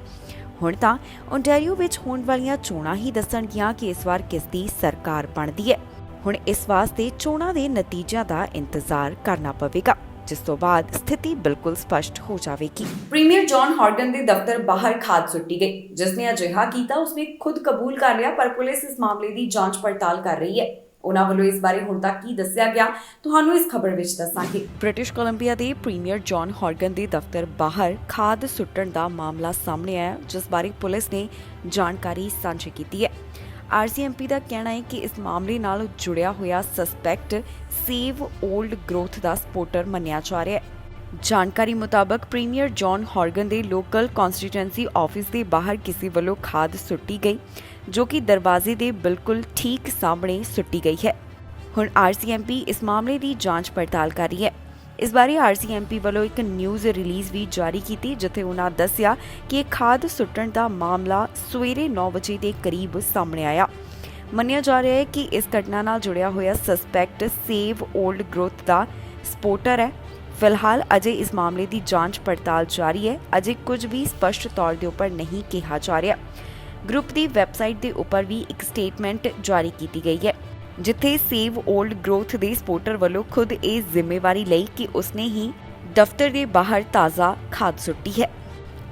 ਹੁਣ ਤਾਂ ਓਨਟਾਰੀਓ ਵਿੱਚ ਹੋਣ ਵਾਲੀਆਂ ਚੋਣਾਂ ਹੀ ਦੱਸਣਗੀਆਂ ਕਿ ਇਸ ਵਾਰ ਕਿਸ ਦੀ ਸਰਕਾਰ ਬਣਦੀ ਹੈ। ਹੁਣ ਇਸ ਵਾਸਤੇ ਚੋਣਾਂ ਦੇ ਨਤੀਜਿਆਂ ਦਾ ਇੰਤਜ਼ਾਰ ਕਰਨਾ ਪਵੇਗਾ, ਜਿਸ ਤੋਂ ਬਾਅਦ ਸਥਿਤੀ ਬਿਲਕੁਲ ਸਪਸ਼ਟ ਹੋ ਜਾਵੇਗੀ। ਪ੍ਰੀਮੀਅਰ ਜੌਨ ਹਾਰਗਨ ਦੇ ਦਫ਼ਤਰ ਬਾਹਰ ਖਾਦ ਸੁੱਟੀ ਗਈ। ਜਿਸਨੇ ਅਜਿਹਾ ਕੀਤਾ ਉਸਨੇ ਖੁਦ ਕਬੂਲ ਕਰ ਲਿਆ, ਪਰ ਪੁਲਿਸ ਇਸ ਮਾਮਲੇ ਦੀ ਜਾਂਚ ਪੜਤਾਲ ਕਰ ਰਹੀ ਹੈ। ਉਹਨਾਂ ਵੱਲੋਂ ਇਸ ਬਾਰੇ ਹੁਣ ਤੱਕ ਕੀ ਦੱਸਿਆ ਗਿਆ ਤੁਹਾਨੂੰ ਇਸ ਖਬਰ ਵਿੱਚ ਦੱਸਾਂਗੇ। ਬ੍ਰਿਟਿਸ਼ ਕੋਲੰਬੀਆ ਦੇ ਪ੍ਰੀਮੀਅਰ ਜੌਨ ਹਾਰਗਨ ਦੇ ਦਫ਼ਤਰ ਬਾਹਰ ਖਾਦ ਸੁੱਟਣ ਦਾ ਮਾਮਲਾ ਸਾਹਮਣੇ ਆਇਆ, ਜਿਸ ਬਾਰੇ ਪੁਲਿਸ ਨੇ ਜਾਣਕਾਰੀ ਸਾਂਝੀ ਕੀਤੀ ਹੈ। ਆਰਸੀਐਮਪੀ ਦਾ ਕਹਿਣਾ ਹੈ ਕਿ ਇਸ ਮਾਮਲੇ ਨਾਲ ਜੁੜਿਆ ਹੋਇਆ ਸਸਪੈਕਟ ਸੇਵ ਓਲਡ ਗਰੋਥ ਦਾ ਸਪੋਰਟਰ ਮੰਨਿਆ ਜਾ ਰਿਹਾ ਹੈ। ਜਾਣਕਾਰੀ ਮੁਤਾਬਕ ਪ੍ਰੀਮੀਅਰ ਜੌਨ ਹੌਰਗਨ ਦੇ ਲੋਕਲ ਕਨਸਟੀਟੂਐਂਸੀ ਆਫਿਸ ਦੇ ਬਾਹਰ ਕਿਸੇ ਵੱਲੋਂ ਖਾਦ ਸੁੱਟੀ ਗਈ, ਜੋ ਕਿ ਦਰਵਾਜ਼ੇ ਦੇ ਬਿਲਕੁਲ ਠੀਕ ਸਾਹਮਣੇ ਸੁੱਟੀ ਗਈ ਹੈ। ਹੁਣ ਆਰਸੀਐਮਪੀ ਇਸ ਮਾਮਲੇ ਦੀ ਜਾਂਚ ਪੜਤਾਲ ਕਰ ਰਹੀ ਹੈ। ਇਸ ਬਾਰੇ ਆਰਸੀਐਮਪੀ ਵੱਲੋਂ ਇੱਕ ਨਿਊਜ਼ ਰਿਲੀਜ਼ ਵੀ ਜਾਰੀ ਕੀਤੀ, ਜਿੱਥੇ ਉਹਨਾਂ ਦੱਸਿਆ ਕਿ ਇਹ ਖਾਦ ਸੁੱਟਣ ਦਾ ਮਾਮਲਾ ਸਵੇਰੇ 9 ਵਜੇ ਦੇ ਕਰੀਬ ਸਾਹਮਣੇ ਆਇਆ। ਮੰਨਿਆ ਜਾ ਰਿਹਾ ਹੈ ਕਿ ਇਸ ਘਟਨਾ ਨਾਲ ਜੁੜਿਆ ਹੋਇਆ ਸਸਪੈਕਟ ਸੇਵ ਓਲਡ ਗਰੋਥ ਦਾ ਸਪੋਰਟਰ ਹੈ। ਫਿਲਹਾਲ ਅਜੇ ਇਸ ਮਾਮਲੇ ਦੀ ਜਾਂਚ ਪੜਤਾਲ ਜਾਰੀ ਹੈ। ਅਜੇ ਕੁਝ ਵੀ ਸਪਸ਼ਟ ਤੌਰ ਦੇ ਉੱਪਰ ਨਹੀਂ ਕਿਹਾ ਜਾ ਰਿਹਾ। ਗਰੁੱਪ ਦੀ ਵੈਬਸਾਈਟ ਦੇ ਉੱਪਰ ਵੀ ਇੱਕ ਸਟੇਟਮੈਂਟ ਜਾਰੀ ਕੀਤੀ ਗਈ ਹੈ, ਜਿੱਥੇ ਸੇਵ ਓਲਡ ਗਰੋਥ ਦੇ ਸਪੋਰਟਰ ਵੱਲੋਂ ਖੁਦ ਇਹ ਜ਼ਿੰਮੇਵਾਰੀ ਲਈ ਕਿ ਉਸਨੇ ਹੀ ਦਫ਼ਤਰ ਦੇ ਬਾਹਰ ਤਾਜ਼ਾ ਖਾਦ ਸੁੱਟੀ ਹੈ।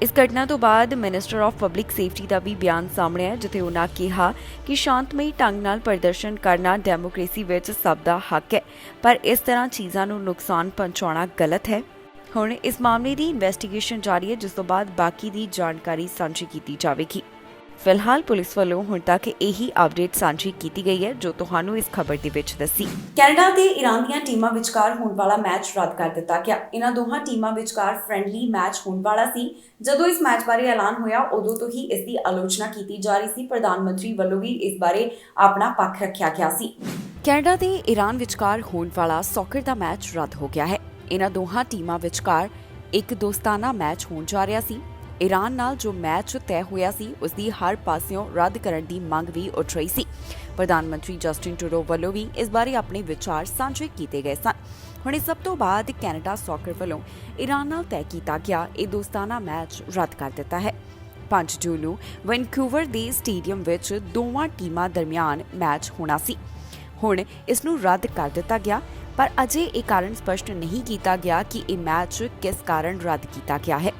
ਇਸ ਘਟਨਾ ਤੋਂ ਬਾਅਦ ਮਿਨਿਸਟਰ ਆਫ ਪਬਲਿਕ ਸੇਫਟੀ ਦਾ ਵੀ ਬਿਆਨ ਸਾਹਮਣੇ ਆਇਆ, ਜਿੱਥੇ ਉਹਨਾਂ ਕਿਹਾ ਕਿ ਸ਼ਾਂਤਮਈ ਢੰਗ ਨਾਲ ਪ੍ਰਦਰਸ਼ਨ ਕਰਨਾ ਡੈਮੋਕ੍ਰੇਸੀ ਵਿੱਚ ਸਭ ਦਾ ਹੱਕ ਹੈ, ਪਰ ਇਸ ਤਰ੍ਹਾਂ ਚੀਜ਼ਾਂ ਨੂੰ ਨੁਕਸਾਨ ਪਹੁੰਚਾਉਣਾ ਗਲਤ ਹੈ। ਹੁਣ ਇਸ ਮਾਮਲੇ ਦੀ ਇਨਵੈਸਟੀਗੇਸ਼ਨ ਜਾਰੀ ਹੈ, ਜਿਸ ਤੋਂ ਬਾਅਦ ਬਾਕੀ ਦੀ ਜਾਣਕਾਰੀ ਸਾਂਝੀ ਕੀਤੀ ਜਾਵੇਗੀ। ਫਿਲਹਾਲ ਪੁਲਿਸ ਵੱਲੋਂ ਹੁਣ ਤੱਕ ਇਹੀ ਅਪਡੇਟ ਸਾਂਝੀ ਕੀਤੀ ਗਈ ਹੈ, ਜੋ ਤੁਹਾਨੂੰ ਇਸ ਖਬਰ ਦੇ ਵਿੱਚ ਦੱਸੀ। ਕੈਨੇਡਾ ਤੇ ਈਰਾਨ ਦੀਆਂ ਟੀਮਾਂ ਵਿਚਕਾਰ ਹੋਣ ਵਾਲਾ ਮੈਚ ਰੱਦ ਕਰ ਦਿੱਤਾ ਗਿਆ। ਇਹਨਾਂ ਦੋਹਾਂ ਟੀਮਾਂ ਵਿਚਕਾਰ ਫ੍ਰੈਂਡਲੀ ਮੈਚ ਹੋਣ ਵਾਲਾ ਸੀ। ਜਦੋਂ ਇਸ ਮੈਚ ਬਾਰੇ ਐਲਾਨ ਹੋਇਆ, ਉਦੋਂ ਤੋਂ ਹੀ ਇਸ ਦੀ ਆਲੋਚਨਾ ਕੀਤੀ ਜਾ ਰਹੀ ਸੀ। ਪ੍ਰਧਾਨ ਮੰਤਰੀ ਵੱਲੋਂ ਵੀ ਇਸ ਬਾਰੇ ਆਪਣਾ ਪੱਖ ਰੱਖਿਆ ਗਿਆ ਸੀ। ਕੈਨੇਡਾ ਤੇ ਈਰਾਨ ਵਿਚਕਾਰ ਹੋਣ ਵਾਲਾ ਸੌਕਰ ਦਾ ਮੈਚ ਰੱਦ ਹੋ ਗਿਆ ਹੈ। ਇਹਨਾਂ ਦੋਹਾਂ ਟੀਮਾਂ ਵਿਚਕਾਰ ਇੱਕ ਦੋਸਤਾਨਾ ਮੈਚ ਹੋਣ ਜਾ ਰਿਹਾ ਸੀ। ਈਰਾਨ ਨਾਲ ਜੋ ਮੈਚ ਤੈਅ ਹੋਇਆ ਸੀ, ਉਸ ਦੀ ਹਰ ਪਾਸਿਓਂ ਰੱਦ ਕਰਨ ਦੀ ਮੰਗ ਵੀ ਉੱਠ ਰਹੀ ਸੀ। ਪ੍ਰਧਾਨ ਮੰਤਰੀ ਜਸਟਿਨ ਟਰੂਡੋ ਵੱਲੋਂ ਵੀ ਇਸ ਬਾਰੇ ਆਪਣੇ ਵਿਚਾਰ ਸਾਂਝੇ ਕੀਤੇ ਗਏ ਸਨ। ਹੁਣ ਇਸ ਸਭ ਤੋਂ ਬਾਅਦ ਕੈਨੇਡਾ ਸੌਕਰ ਵੱਲੋਂ ਈਰਾਨ ਨਾਲ ਤੈਅ ਕੀਤਾ ਗਿਆ ਇਹ ਦੋਸਤਾਨਾ ਮੈਚ ਰੱਦ ਕਰ ਦਿੱਤਾ ਹੈ। 5 ਜੂਨ ਨੂੰ ਵੈਨਕੂਵਰ ਦੇ ਸਟੇਡੀਅਮ ਵਿੱਚ ਦੋਵਾਂ ਟੀਮਾਂ ਦਰਮਿਆਨ ਮੈਚ ਹੋਣਾ ਸੀ। ਹੁਣ ਇਸ ਨੂੰ ਰੱਦ ਕਰ ਦਿੱਤਾ ਗਿਆ, ਪਰ ਅਜੇ ਇਹ ਕਾਰਨ ਸਪਸ਼ਟ ਨਹੀਂ ਕੀਤਾ ਗਿਆ ਕਿ ਇਹ ਮੈਚ ਕਿਸ ਕਾਰਨ ਰੱਦ ਕੀਤਾ ਗਿਆ ਹੈ।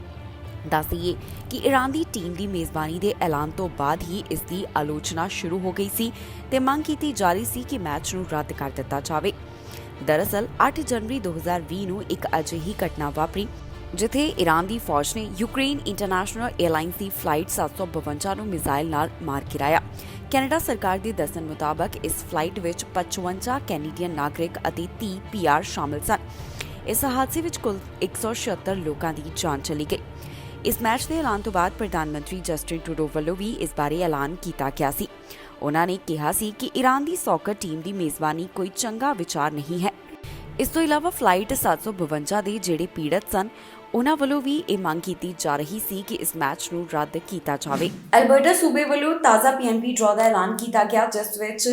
ਦੱਸ ਦਈਏ ਕਿ ਈਰਾਨ ਦੀ ਟੀਮ ਦੀ ਮੇਜ਼ਬਾਨੀ ਦੇ ਐਲਾਨ ਤੋਂ ਬਾਅਦ ਹੀ ਇਸ ਦੀ ਆਲੋਚਨਾ ਸ਼ੁਰੂ ਹੋ ਗਈ ਸੀ ਤੇ ਮੰਗ ਕੀਤੀ ਜਾ ਰਹੀ ਸੀ ਕਿ ਮੈਚ ਨੂੰ ਰੱਦ ਕਰ ਦਿੱਤਾ ਜਾਵੇ। ਦਰਅਸਲ 8 ਜਨਵਰੀ 2020 ਨੂੰ ਇੱਕ ਅਜਿਹੀ ਘਟਨਾ ਵਾਪਰੀ, ਜਿੱਥੇ ਈਰਾਨ ਦੀ ਫੌਜ ਨੇ ਯੂਕਰੇਨ ਇੰਟਰਨੈਸ਼ਨਲ 에ਅਰਲਾਈਨਸ ਦੀ ਫਲਾਈਟ 752 ਨੂੰ ਮਿਜ਼ਾਈਲ ਨਾਲ ਮਾਰ ਗਿਰਾਇਆ। ਕੈਨੇਡਾ ਸਰਕਾਰ ਦੇ ਦੱਸਣ ਮੁਤਾਬਕ ਇਸ ਫਲਾਈਟ ਵਿੱਚ 55 ਕੈਨੇਡੀਅਨ ਨਾਗਰਿਕ ਅਤੇ 30 PR ਸ਼ਾਮਲ ਸਨ। ਇਸ ਹਾਦਸੇ ਵਿੱਚ ਕੁੱਲ 176 ਲੋਕਾਂ ਦੀ ਜਾਨ ਚਲੀ ਗਈ। ਇਸ ਮੈਚ ਦੇ ਐਲਾਨ ਤੋਂ ਬਾਅਦ ਪ੍ਰਧਾਨ ਮੰਤਰੀ ਜਸਟਿਨ ਟਰੂਡੋ ਵੱਲੋਂ ਵੀ ਇਸ ਬਾਰੇ ਐਲਾਨ ਕੀਤਾ ਗਿਆ ਸੀ। ਉਹਨਾਂ ਨੇ ਕਿਹਾ ਸੀ ਕਿ ਈਰਾਨ ਦੀ ਸੌਕਰ ਟੀਮ ਦੀ ਮੇਜ਼ਬਾਨੀ ਕੋਈ ਚੰਗਾ ਵਿਚਾਰ ਨਹੀਂ ਹੈ। ਇਸ ਤੋਂ ਇਲਾਵਾ ਫਲਾਈਟ 752 ਦੇ ਜਿਹੜੇ ਪੀੜਤ ਸਨ, ਉਹਨਾਂ ਵੱਲੋਂ ਵੀ ਇਹ ਮੰਗ ਕੀਤੀ ਜਾ ਰਹੀ ਸੀ ਕਿ ਇਸ ਮੈਚ ਨੂੰ ਰੱਦ ਕੀਤਾ ਜਾਵੇ। ਅਲਬਰਟਾ ਸੂਬੇ ਵੱਲੋਂ ਤਾਜ਼ਾ PNP ਡਰਾਅ ਦਾ ਐਲਾਨ ਕੀਤਾ ਗਿਆ, ਜਿਸ ਵਿੱਚ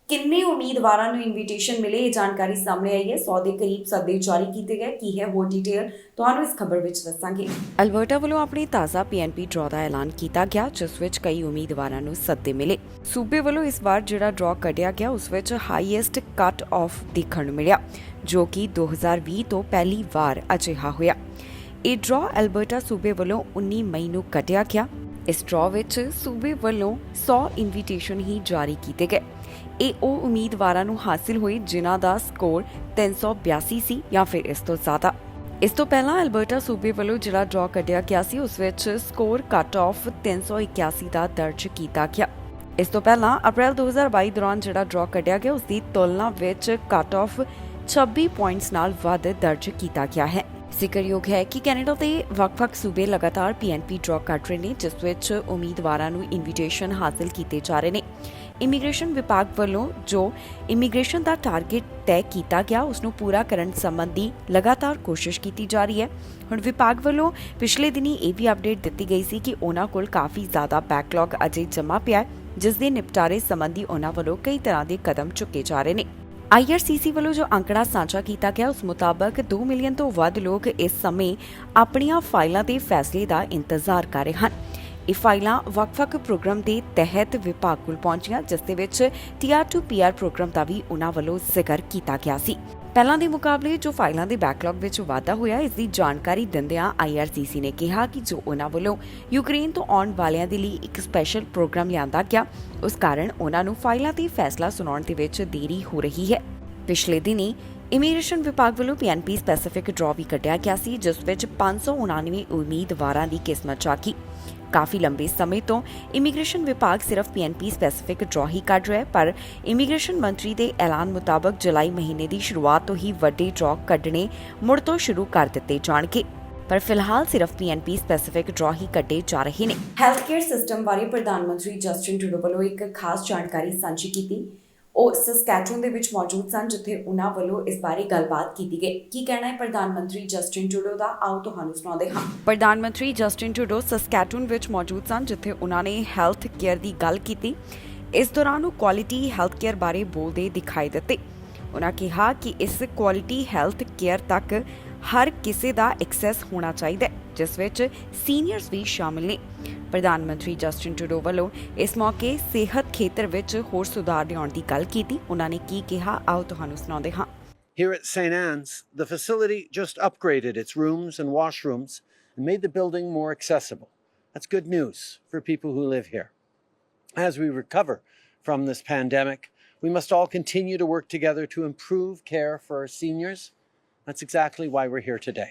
ਕਿੰਨੇ ਉਮੀਦਵਾਰਾਂ ਨੂੰ ਇਨਵੀਟੇਸ਼ਨ ਮਿਲੇ, ਇਹ ਜਾਣਕਾਰੀ ਸਾਹਮਣੇ ਆਈ ਹੈ। 100 ਦੇ ਕਰੀਬ ਸੱਦੇ ਜਾਰੀ ਕੀਤੇ ਗਏ। ਕੀ ਹੈ ਹੋਰ ਡਿਟੇਲ, ਤੁਹਾਨੂੰ ਇਸ ਖਬਰ ਵਿੱਚ ਦੱਸਾਂਗੇ। ਅਲਬਰਟਾ ਵੱਲੋਂ ਆਪਣੇ ਤਾਜ਼ਾ PNP ਡਰਾਅ ਦਾ ਐਲਾਨ ਕੀਤਾ ਗਿਆ, ਜਿਸ ਵਿੱਚ ਕਈ ਉਮੀਦਵਾਰਾਂ ਨੂੰ ਸੱਦੇ ਮਿਲੇ। ਸੂਬੇ ਵੱਲੋਂ ਇਸ ਵਾਰ ਜਿਹੜਾ ਡਰਾਅ ਕੱਢਿਆ ਗਿਆ, ਉਸ ਵਿੱਚ ਹਾਈਐਸਟ ਕੱਟ ਆਫ ਦੇਖਣ ਨੂੰ ਮਿਲਿਆ, ਜੋ ਕਿ 2020 ਤੋਂ ਪਹਿਲੀ ਵਾਰ ਅਜਿਹਾ ਹੋਇਆ। ਇਹ ਡਰਾਅ ਅਲਬਰਟਾ ਸੂਬੇ ਵੱਲੋਂ 19 ਮਈ ਨੂੰ ਕੱਢਿਆ ਗਿਆ। ਇਸ ਡਰਾਅ ਵਿੱਚ ਸੂਬੇ ਵੱਲੋਂ 100 ਇਨਵੀਟੇਸ਼ਨ ਹੀ ਜਾਰੀ ਕੀਤੇ ਗਏ। ਇਹ ਉਹ ਉਮੀਦਵਾਰਾਂ ਨੂੰ ਹਾਸਿਲ ਹੋਈ ਜਿਨ੍ਹਾਂ ਦਾ ਸਕੋਰ 382 ਸੀ ਜਾਂ ਫਿਰ ਇਸ ਤੋਂ ਜ਼ਿਆਦਾ। ਇਸ ਤੋਂ ਪਹਿਲਾਂ ਅਲਬਰਟਾ ਸੂਬੇ ਵੱਲੋਂ ਜਿਹੜਾ ਡਰਾਅ ਕੱਢਿਆ ਗਿਆ ਸੀ, ਉਸ ਵਿੱਚ ਸਕੋਰ ਕੱਟ ਆਫ 381 ਦਾ ਦਰਜ ਕੀਤਾ ਗਿਆ। ਇਸ ਤੋਂ ਪਹਿਲਾਂ ਅਪ੍ਰੈਲ 2022 ਦੌਰਾਨ ਜਿਹੜਾ ਡਰਾਅ ਕੱਢਿਆ ਗਿਆ, ਉਸ ਦੀ ਤੁਲਨਾ ਵਿੱਚ ਕੱਟ ਆਫ 26 ਪੁਆਇੰਟਸ ਨਾਲ ਵੱਧ ਦਰਜ ਕੀਤਾ ਗਿਆ ਹੈ। ਜ਼ਿਕਰਯੋਗ ਹੈ ਕਿ ਕੈਨੇਡਾ ਦੇ ਵੱਖ-ਵੱਖ ਸੂਬੇ ਲਗਾਤਾਰ PNP ਡਰਾਅ ਕੱਢ ਰਹੇ ਨੇ, ਜਿਸ ਵਿੱਚ ਉਮੀਦਵਾਰਾਂ ਨੂੰ ਇਨਵੀਟੇਸ਼ਨ ਹਾਸਲ ਕੀਤੇ ਜਾ ਰਹੇ ਨੇ। ਇਮੀਗ੍ਰੇਸ਼ਨ ਵਿਭਾਗ ਵੱਲੋਂ ਜੋ ਇਮੀਗ੍ਰੇਸ਼ਨ ਦਾ ਟਾਰਗੇਟ ਤੈਅ ਕੀਤਾ ਗਿਆ, ਉਸ ਨੂੰ ਪੂਰਾ ਕਰਨ ਸੰਬੰਧੀ ਲਗਾਤਾਰ ਕੋਸ਼ਿਸ਼ ਕੀਤੀ ਜਾ ਰਹੀ ਹੈ। ਹੁਣ ਵਿਭਾਗ ਵੱਲੋਂ ਪਿਛਲੇ ਦਿਨੀ ਇਹ ਵੀ ਅਪਡੇਟ ਦਿੱਤੀ ਗਈ ਸੀ ਕਿ ਉਹਨਾਂ ਕੋਲ ਕਾਫੀ ਜ਼ਿਆਦਾ ਬੈਕਲੌਗ ਅਜੇ ਜਮ੍ਹਾਂ ਪਿਆ ਹੈ, ਜਿਸ ਦੇ ਨਿਪਟਾਰੇ ਸੰਬੰਧੀ ਉਹਨਾਂ ਵੱਲੋਂ ਕਈ ਤਰ੍ਹਾਂ ਦੇ ਕਦਮ ਚੁੱਕੇ ਜਾ ਰਹੇ ਨੇ। IRCC ਵੱਲੋਂ ਜੋ ਅੰਕੜਾ ਸਾਂਝਾ ਕੀਤਾ ਗਿਆ, ਉਸ ਮੁਤਾਬਕ 2 ਮਿਲੀਅਨ ਤੋਂ ਵੱਧ ਲੋਕ ਇਸ ਸਮੇਂ ਆਪਣੀਆਂ ਫਾਈਲਾਂ ਦੇ ਫੈਸਲੇ ਦਾ ਇੰਤਜ਼ਾਰ ਕਰ ਰਹੇ ਹਨ। ਇਹ ਫਾਈਲਾਂ ਵੱਖ-ਵੱਖ ਪ੍ਰੋਗਰਾਮ ਦੇ ਤਹਿਤ ਵਿਭਾਗ ਕੋਲ ਪਹੁੰਚੀਆਂ, ਜਿਸ ਦੇ ਵਿੱਚ Tier 2 PR ਪ੍ਰੋਗਰਾਮ ਦਾ ਵੀ ਉਹਨਾਂ ਵੱਲੋਂ ਜ਼ਿਕਰ ਕੀਤਾ ਗਿਆ ਸੀ। ਪਹਿਲਾਂ ਦੇ ਮੁਕਾਬਲੇ ਜੋ ਫਾਈਲਾਂ ਦੇ ਬੈਕਲੌਗ ਵਿੱਚ ਵਾਧਾ ਹੋਇਆ, ਇਸ ਦੀ ਜਾਣਕਾਰੀ ਦਿੰਦਿਆਂ IRCC ਨੇ ਕਿਹਾ ਕਿ ਜੋ ਉਹਨਾਂ ਵੱਲੋਂ ਯੂਕਰੇਨ ਤੋਂ ਆਉਣ ਵਾਲਿਆਂ ਦੇ ਲਈ ਇੱਕ ਸਪੈਸ਼ਲ ਪ੍ਰੋਗਰਾਮ ਲਿਆਂਦਾ ਗਿਆ, ਉਸ ਕਾਰਨ ਉਹਨਾਂ ਨੂੰ ਫਾਈਲਾਂ ਤੇ ਫੈਸਲਾ ਸੁਣਾਉਣ ਦੇ ਵਿੱਚ ਦੇਰੀ ਹੋ ਰਹੀ ਹੈ। ਪਿਛਲੇ ਦਿਨੀ ਇਮੀਗ੍ਰੇਸ਼ਨ ਵਿਭਾਗ ਵੱਲੋਂ PNP ਸਪੈਸੀਫਿਕ ਡਰਾਅ ਵੀ ਕੱਢਿਆ ਗਿਆ ਸੀ, ਜਿਸ ਵਿੱਚ 599 ਉਮੀਦਵਾਰਾਂ ਦੀ ਕਿਸਮਤ ਝਾਕੀ। ਕਾਫੀ ਲੰਬੇ ਸਮੇਂ ਤੋਂ ਇਮੀਗ੍ਰੇਸ਼ਨ ਵਿਭਾਗ ਸਿਰਫ PNP ਸਪੈਸੀਫਿਕ ਡਰਾ ਹੀ ਕੱਢ ਰਿਹਾ ਹੈ, ਪਰ ਇਮੀਗ੍ਰੇਸ਼ਨ ਮੰਤਰੀ ਦੇ ਐਲਾਨ ਮੁਤਾਬਕ ਜੁਲਾਈ ਮਹੀਨੇ ਦੀ ਸ਼ੁਰੂਆਤ ਤੋਂ ਹੀ ਵੱਡੇ ਡਰਾ ਕੱਢਣੇ ਮੁੜ ਤੋਂ ਸ਼ੁਰੂ ਕਰ ਦਿੱਤੇ ਜਾਣਗੇ। ਪਰ ਫਿਲਹਾਲ ਸਿਰਫ PNP ਸਪੈਸੀਫਿਕ ਡਰਾ ਹੀ ਕੱਢੇ ਜਾ ਰਹੇ ਨੇ। ਹੈਲਥ ਕੇਅਰ ਸਿਸਟਮ ਬਾਰੇ ਪ੍ਰਧਾਨ ਮੰਤਰੀ ਜਸਟਿਨ ਟਰੂਡੋ ਵੱਲੋਂ ਇੱਕ ਖਾਸ ਜਾਣਕਾਰੀ ਸਾਂਝੀ ਕੀਤੀ। ਉਹ ਸਸਕੈਚੂਨ ਦੇ ਵਿੱਚ ਮੌਜੂਦ ਸਨ, ਜਿੱਥੇ ਉਹਨਾਂ ਵੱਲੋਂ ਇਸ ਬਾਰੇ ਗੱਲਬਾਤ ਕੀਤੀ ਗਈ। ਕੀ ਕਹਿਣਾ ਹੈ ਪ੍ਰਧਾਨ ਮੰਤਰੀ ਜਸਟਿਨ ਟਰੂਡੋ ਦਾ, ਆਓ ਤੁਹਾਨੂੰ ਸੁਣਾਉਂਦੇ ਹਾਂ। ਪ੍ਰਧਾਨ ਮੰਤਰੀ ਜਸਟਿਨ ਟਰੂਡੋ ਸਸਕੈਚੂਨ ਵਿੱਚ ਮੌਜੂਦ ਸਨ, ਜਿੱਥੇ ਉਹਨਾਂ ਨੇ ਹੈਲਥ ਕੇਅਰ ਦੀ ਗੱਲ ਕੀਤੀ। ਇਸ ਦੌਰਾਨ ਉਹ ਕੁਆਲਿਟੀ ਹੈਲਥ ਕੇਅਰ ਬਾਰੇ ਬੋਲਦੇ ਦਿਖਾਈ ਦਿੱਤੇ। ਉਹਨਾਂ ਕਿਹਾ ਕਿ ਇਸ ਕੁਆਲਿਟੀ ਹੈਲਥ ਕੇਅਰ ਤੱਕ ਹਰ ਕਿਸੇ ਦਾ ਐਕਸੈਸ ਹੋਣਾ ਚਾਹੀਦਾ ਹੈ, ਜਿਸ ਵਿੱਚ ਸੀਨੀਅਰਸ ਵੀ ਸ਼ਾਮਿਲ ਨੇ। ਪ੍ਰਧਾਨ ਮੰਤਰੀ ਜਸਟਿਨ ਟਰੂਡੋ ਵੱਲੋਂ ਇਸ ਮੌਕੇ ਸਿਹਤ ਖੇਤਰ ਵਿੱਚ ਹੋਰ ਸੁਧਾਰ ਲਿਆਉਣ ਦੀ ਗੱਲ ਕੀਤੀ। ਉਹਨਾਂ ਨੇ ਕੀ ਕਿਹਾ, ਆਓ ਤੁਹਾਨੂੰ ਸੁਣਾਉਂਦੇ ਹਾਂ। Here at St. Anne's, the facility just upgraded its rooms and washrooms and made the building more accessible. That's good news for people who live here. As we recover from this pandemic, we must all continue to work together to improve care for our seniors. That's exactly why we're here today.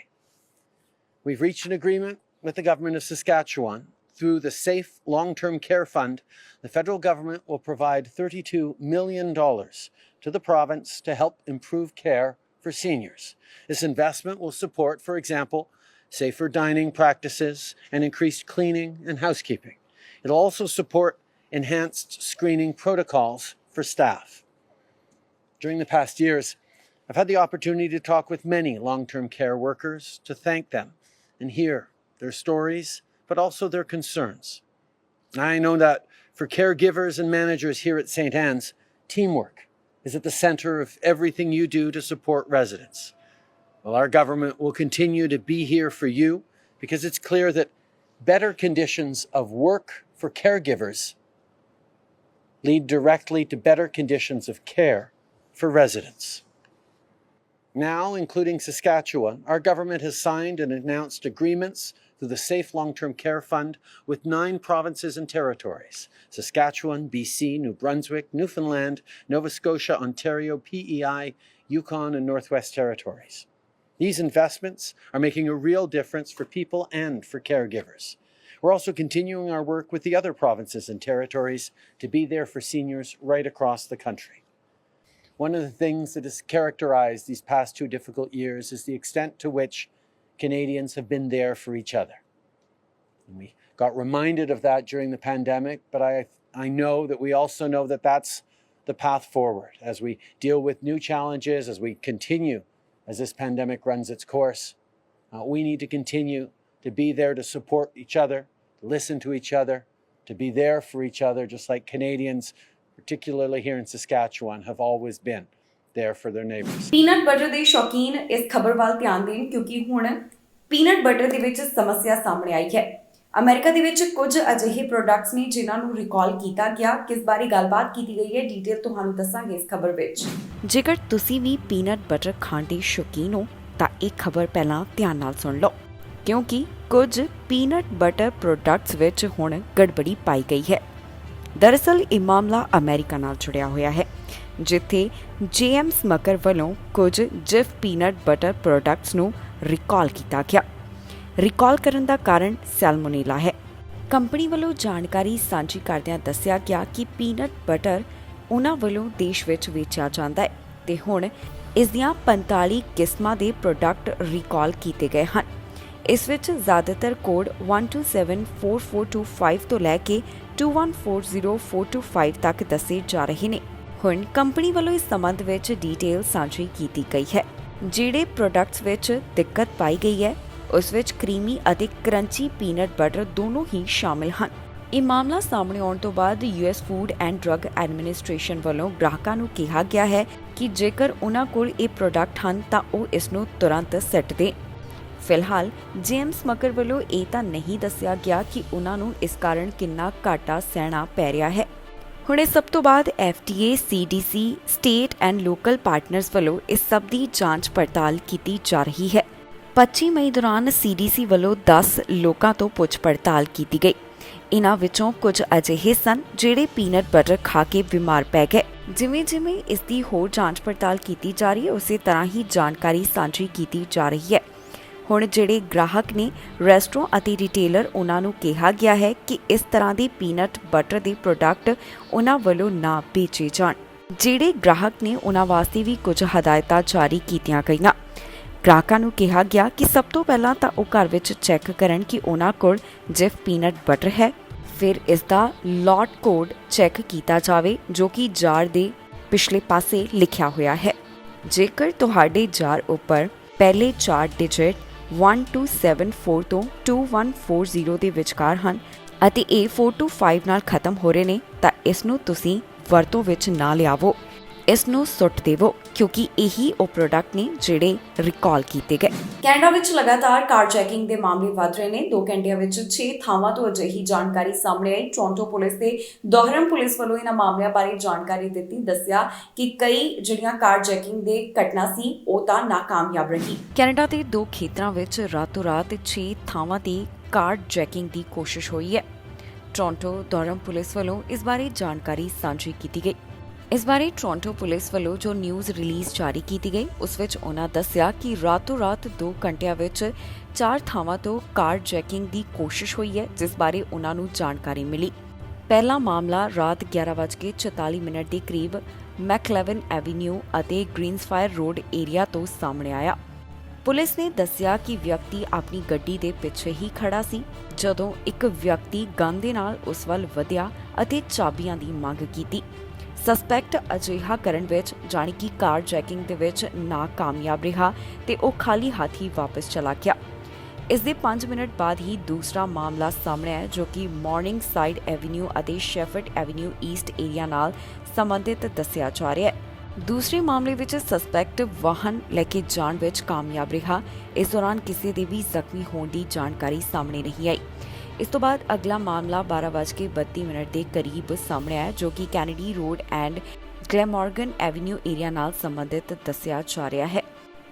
We've reached an agreement with the government of Saskatchewan. Through the Safe Long-Term Care Fund, the federal government will provide $32 million to the province to help improve care for seniors. This investment will support, for example, safer dining practices and increased cleaning and housekeeping. It'll also support enhanced screening protocols for staff. During the past years, I've had the opportunity to talk with many long-term care workers to thank them and hear their stories, but also their concerns. I know that for caregivers and managers here at St. Anne's, teamwork is at the center of everything you do to support residents. Well, our government will continue to be here for you because it's clear that better conditions of work for caregivers lead directly to better conditions of care for residents. Now, including Saskatchewan, our government has signed and announced agreements through the Safe Long-Term Care Fund with 9 provinces and territories: Saskatchewan, BC, New Brunswick, Newfoundland, Nova Scotia, Ontario, PEI, Yukon, and Northwest Territories. These investments are making a real difference for people and for caregivers. We're also continuing our work with the other provinces and territories to be there for seniors right across the country. One of the things that has characterized these past 2 difficult years is the extent to which Canadians have been there for each other. And we got reminded of that during the pandemic, but I know that we also know that that's the path forward as we deal with new challenges, as we continue, as this pandemic runs its course. We need to continue to be there to support each other, to listen to each other, to be there for each other, just like Canadians, particularly here in Saskatchewan, have always been there for their neighbors. Peanut butter ਦੇ ਸ਼ੌਕੀਨ ਇਸ ਖਬਰ ਵੱਲ ਧਿਆਨ ਦੇਣ, ਕਿਉਂਕਿ ਹੁਣ ਪੀਨਟ ਬਟਰ ਦੇ ਵਿੱਚ ਸਮੱਸਿਆ ਸਾਹਮਣੇ ਆਈ ਹੈ। ਅਮਰੀਕਾ ਦੇ ਵਿੱਚ ਕੁਝ ਅਜਿਹੇ ਪ੍ਰੋਡਕਟਸ ਨੇ ਜਿਨ੍ਹਾਂ ਨੂੰ ਰਿਕਾਲ ਕੀਤਾ ਗਿਆ। ਕਿਸ ਬਾਰੇ ਗੱਲਬਾਤ ਕੀਤੀ ਗਈ ਹੈ, ਡੀਟੇਲ ਤੁਹਾਨੂੰ ਦੱਸਾਂਗੇ ਇਸ ਖਬਰ ਵਿੱਚ। ਜੇਕਰ ਤੁਸੀਂ ਵੀ ਪੀਨਟ ਬਟਰ ਖਾਣ ਦੇ ਸ਼ੌਕੀਨ ਹੋ ਤਾਂ ਇਹ ਖਬਰ ਪਹਿਲਾਂ ਧਿਆਨ ਨਾਲ ਸੁਣ ਲਓ, ਕਿਉਂਕਿ ਕੁਝ ਪੀਨਟ ਬਟਰ ਪ੍ਰੋਡਕਟਸ ਵਿੱਚ ਹੁਣ ਗੜਬੜੀ ਪਾਈ ਗਈ ਹੈ। ਦਰਅਸਲ ਇਹ ਮਾਮਲਾ ਅਮਰੀਕਾ ਨਾਲ ਜੁੜਿਆ ਹੋਇਆ ਹੈ, ਜਿੱਥੇ JM ਸਮਕਰ ਵੱਲੋਂ ਕੁਝ ਜਿਫ ਪੀਨਟ ਬਟਰ ਪ੍ਰੋਡਕਟਸ ਨੂੰ ਰਿਕਾਲ ਕੀਤਾ ਗਿਆ। ਰਿਕਾਲ ਕਰਨ ਦਾ ਕਾਰਨ ਸੈਲਮੋਨੇਲਾ ਹੈ। ਕੰਪਨੀ ਵੱਲੋਂ ਜਾਣਕਾਰੀ ਸਾਂਝੀ ਕਰਦਿਆਂ ਦੱਸਿਆ ਗਿਆ ਕਿ ਪੀਨਟ ਬਟਰ ਉਹਨਾਂ ਵੱਲੋਂ ਦੇਸ਼ ਵਿੱਚ ਵੇਚਿਆ ਜਾਂਦਾ ਹੈ ਤੇ ਹੁਣ ਇਸ ਦੀਆਂ 45 ਕਿਸਮਾਂ ਦੇ ਪ੍ਰੋਡਕਟ ਰਿਕਾਲ ਕੀਤੇ ਗਏ ਹਨ। ਇਸ ਵਿੱਚ ਜ਼ਿਆਦਾਤਰ ਕੋਡ 12744225 ਤੋਂ ਲੈ ਕੇ 21404225 ਤੱਕ ਦੱਸੇ ਜਾ ਰਹੇ ਨੇ। ਹੁਣ ਕੰਪਨੀ ਵੱਲੋਂ ਇਸ ਸੰਬੰਧ ਵਿੱਚ ਡੀਟੇਲ ਸਾਂਝੀ ਕੀਤੀ ਗਈ ਹੈ। ਜਿਹੜੇ ਪ੍ਰੋਡਕਟਸ ਵਿੱਚ ਦਿੱਕਤ ਪਾਈ ਗਈ ਹੈ ਉਸ ਵਿੱਚ ਕਰੀਮੀ ਅਤੇ ਕਰੰਚੀ ਪੀਨਟ ਬਟਰ ਦੋਨੋਂ ਹੀ ਸ਼ਾਮਿਲ ਹਨ। ਇਹ ਮਾਮਲਾ ਸਾਹਮਣੇ ਆਉਣ ਤੋਂ ਬਾਅਦ US food and drug administration ਵੱਲੋਂ ਗ੍ਰਾਹਕਾਂ ਨੂੰ ਕਿਹਾ ਗਿਆ ਹੈ ਕਿ ਜੇਕਰ ਉਹਨਾਂ ਕੋਲ ਇਹ ਪ੍ਰੋਡਕਟ ਹਨ ਤਾਂ ਉਹ ਇਸ ਨੂੰ ਤੁਰੰਤ ਸਿੱਟ ਦੇਣ। ਫਿਲਹਾਲ JM ਸਮਕਰ ਵੱਲੋਂ ਇਹ ਤਾਂ ਨਹੀਂ ਦੱਸਿਆ ਗਿਆ ਕਿ ਉਹਨਾਂ ਨੂੰ ਇਸ ਕਾਰਨ ਕਿੰਨਾ ਘਾਟਾ ਸਹਿਣਾ ਪੈ ਰਿਹਾ ਹੈ। ਹੁਣ ਇਸ ਸਭ ਤੋਂ ਬਾਅਦ FDA, CDC, state and local partners ਵੱਲੋਂ ਇਸ ਸਭ ਦੀ ਜਾਂਚ ਪੜਤਾਲ ਕੀਤੀ ਜਾ ਰਹੀ ਹੈ। 25 ਮਈ ਦੌਰਾਨ CDC ਵੱਲੋਂ 10 ਲੋਕਾਂ ਤੋਂ ਪੁੱਛ ਪੜਤਾਲ ਕੀਤੀ ਗਈ। ਇਹਨਾਂ ਵਿੱਚੋਂ ਕੁਝ ਅਜਿਹੇ ਸਨ ਜਿਹੜੇ ਪੀਨਟ ਬਟਰ ਖਾ ਕੇ ਬਿਮਾਰ ਪੈ ਗਏ। ਜਿਵੇਂ ਇਸ ਦੀ ਹੋਰ ਜਾਂਚ ਪੜਤਾਲ ਕੀਤੀ ਜਾ ਰਹੀ ਹੈ ਉਸੇ ਤਰ੍ਹਾਂ ਹੀ ਜਾਣਕਾਰੀ ਸਾਂਝੀ ਕੀਤੀ ਜਾ ਰਹੀ ਹੈ। ਹੁਣ ਜਿਹੜੇ ਗ੍ਰਾਹਕ ਨੇ ਰੈਸਟੋਰੈਂਟ ਅਤੇ ਰਿਟੇਲਰ ਉਹਨਾਂ ਨੂੰ ਕਿਹਾ ਗਿਆ ਹੈ ਕਿ ਇਸ ਤਰ੍ਹਾਂ ਦੇ ਪੀਨਟ ਬਟਰ ਦੇ ਪ੍ਰੋਡਕਟ ਉਹਨਾਂ ਵੱਲੋਂ ਨਾ ਵੇਚੇ ਜਾਣ। ਜਿਹੜੇ ਗ੍ਰਾਹਕ ਨੇ ਉਹਨਾਂ ਵਾਸਤੇ ਵੀ ਕੁਝ ਹਦਾਇਤਾਂ ਜਾਰੀ ਕੀਤੀਆਂ ਗਈਆਂ। ਗ੍ਰਾਹਕਾਂ ਨੂੰ ਕਿਹਾ ਗਿਆ ਕਿ ਸਭ ਤੋਂ ਪਹਿਲਾਂ ਤਾਂ ਉਹ ਘਰ ਵਿੱਚ ਚੈੱਕ ਕਰਨ ਕਿ ਉਹਨਾਂ ਕੋਲ ਜਿਫ ਪੀਨਟ ਬਟਰ ਹੈ, ਫਿਰ ਇਸ ਦਾ ਲੋਟ ਕੋਡ ਚੈੱਕ ਕੀਤਾ ਜਾਵੇ ਜੋ ਕਿ ਜਾਰ ਦੇ ਪਿਛਲੇ ਪਾਸੇ ਲਿਖਿਆ ਹੋਇਆ ਹੈ। ਜੇਕਰ ਤੁਹਾਡੇ ਜਾਰ ਉੱਪਰ ਪਹਿਲੇ 4 ਡਿਜਿਟ 1274 ਤੋਂ 2140 ਦੇ ਵਿਚਕਾਰ ਹਨ ਅਤੇ ਇਹ 425 ਨਾਲ ਖਤਮ ਹੋ ਰਹੇ ਨੇ ਤਾਂ ਇਸ ਨੂੰ ਤੁਸੀਂ ਵਰਤੋਂ ਵਿੱਚ ਨਾ ਲਿਆਵੋ, ਇਸ ਨੂੰ ਸੁੱਟ ਦੇਵੋ ਕਿਉਂਕਿ ਇਹੀ ਉਹ ਪ੍ਰੋਡਕਟ ਨੇ ਜਿਹੜੇ ਰਿਕਾਲ ਕੀਤੇ ਗਏ। ਕੈਨੇਡਾ ਵਿੱਚ ਲਗਾਤਾਰ ਕਾਰ ਚੈਕਿੰਗ ਦੇ ਮਾਮਲੇ ਵਧ ਰਹੇ ਨੇ। 2 ਘੰਟਿਆਂ ਵਿੱਚ 6 ਥਾਵਾਂ ਤੋਂ ਅਜਿਹੀ ਜਾਣਕਾਰੀ ਸਾਹਮਣੇ ਆਈ। ਟੋਰਾਂਟੋ ਪੁਲਿਸ ਤੇ ਦੋਹਰਮ ਪੁਲਿਸ ਵੱਲੋਂ ਇਹਨਾਂ ਮਾਮਲਿਆਂ ਬਾਰੇ ਜਾਣਕਾਰੀ ਦਿੱਤੀ। ਦੱਸਿਆ ਕਿ ਕਈ ਜਿਹੜੀਆਂ ਕਾਰ ਚੈਕਿੰਗ ਦੇ ਘਟਨਾ ਸੀ ਉਹ ਤਾਂ ਨਾਕਾਮਯਾਬ ਰਹੀ। ਕੈਨੇਡਾ ਦੇ 2 ਖੇਤਰਾਂ ਵਿੱਚ ਰਾਤੋਂ ਰਾਤ 6 ਥਾਵਾਂ ਤੇ ਕਾਰ ਚੈਕਿੰਗ ਦੀ ਕੋਸ਼ਿਸ਼ ਹੋਈ ਹੈ। ਟੋਰਾਂਟੋ ਦੋਹਰਮ ਪੁਲਿਸ ਵੱਲੋਂ ਇਸ ਬਾਰੇ ਜਾਣਕਾਰੀ ਸਾਂਝੀ ਕੀਤੀ ਗਈ। ਇਸ ਬਾਰੇ ਟੋਰਾਂਟੋ ਪੁਲਿਸ ਵੱਲੋਂ ਜੋ ਨਿਊਜ਼ ਰਿਲੀਜ਼ ਜਾਰੀ ਕੀਤੀ ਗਈ ਉਸ ਵਿੱਚ ਉਹਨਾਂ ਦੱਸਿਆ ਕਿ ਰਾਤੋਂ ਰਾਤ 2 ਘੰਟਿਆਂ ਵਿੱਚ 4 ਥਾਵਾਂ ਤੋਂ ਕਾਰ ਚੈਕਿੰਗ ਦੀ ਕੋਸ਼ਿਸ਼ ਹੋਈ ਹੈ, ਜਿਸ ਬਾਰੇ ਉਹਨਾਂ ਨੂੰ ਜਾਣਕਾਰੀ ਮਿਲੀ। ਪਹਿਲਾ ਮਾਮਲਾ ਰਾਤ 11:44 ਦੇ ਕਰੀਬ ਮੈਕਲੇਵਨ ਐਵੀਨਿਊ ਅਤੇ ਗ੍ਰੀਨਸਫਾਇਰ ਰੋਡ ਏਰੀਆ ਤੋਂ ਸਾਹਮਣੇ ਆਇਆ। ਪੁਲਿਸ ਨੇ ਦੱਸਿਆ ਕਿ ਵਿਅਕਤੀ ਆਪਣੀ ਗੱਡੀ ਦੇ ਪਿੱਛੇ ਹੀ ਖੜਾ ਸੀ ਜਦੋਂ ਇੱਕ ਵਿਅਕਤੀ ਗਨ ਦੇ ਨਾਲ ਉਸ ਵੱਲ ਵਧਿਆ ਅਤੇ ਚਾਬੀਆਂ ਦੀ ਮੰਗ ਕੀਤੀ। ਸਸਪੈਕਟ ਅਜਿਹਾ ਕਰਨ ਵਿੱਚ ਜਾਣੀ ਕਿ ਕਾਰ ਚੈਕਿੰਗ ਦੇ ਵਿੱਚ ਨਾਕਾਮਯਾਬ ਰਿਹਾ ਤੇ ਉਹ ਖਾਲੀ ਹੱਥ ਹੀ ਵਾਪਸ ਚਲਾ ਗਿਆ। ਇਸ ਦੇ 5 ਮਿੰਟ ਬਾਅਦ ਹੀ ਦੂਸਰਾ ਮਾਮਲਾ ਸਾਹਮਣੇ ਆਇਆ ਜੋ ਕਿ ਮਾਰਨਿੰਗ ਸਾਈਡ ਐਵੀਨਿਊ ਅਤੇ ਸ਼ੈਫਰਡ ਐਵੀਨਿਊ ਈਸਟ ਏਰੀਆ ਨਾਲ ਸੰਬੰਧਿਤ ਦੱਸਿਆ ਜਾ ਰਿਹਾ ਹੈ। ਦੂਸਰੇ ਮਾਮਲੇ ਵਿੱਚ ਸਸਪੈਕਟ ਵਾਹਨ ਲੈ ਕੇ ਜਾਣ ਵਿੱਚ ਕਾਮਯਾਬ ਰਿਹਾ। ਇਸ ਦੌਰਾਨ ਕਿਸੇ ਦੇ ਵੀ ਜ਼ਖਮੀ ਹੋਣ ਦੀ ਜਾਣਕਾਰੀ ਸਾਹਮਣੇ ਨਹੀਂ ਆਈ। ਇਸ ਤੋਂ ਬਾਅਦ ਅਗਲਾ ਮਾਮਲਾ 12:32 ਦੇ ਕਰੀਬ ਸਾਹਮਣੇ ਆਇਆ ਜੋ ਕਿ Kennedy Road and Glamorgan Avenue area ਨਾਲ ਸੰਬੰਧਿਤ ਦੱਸਿਆ ਜਾ ਰਿਹਾ ਹੈ।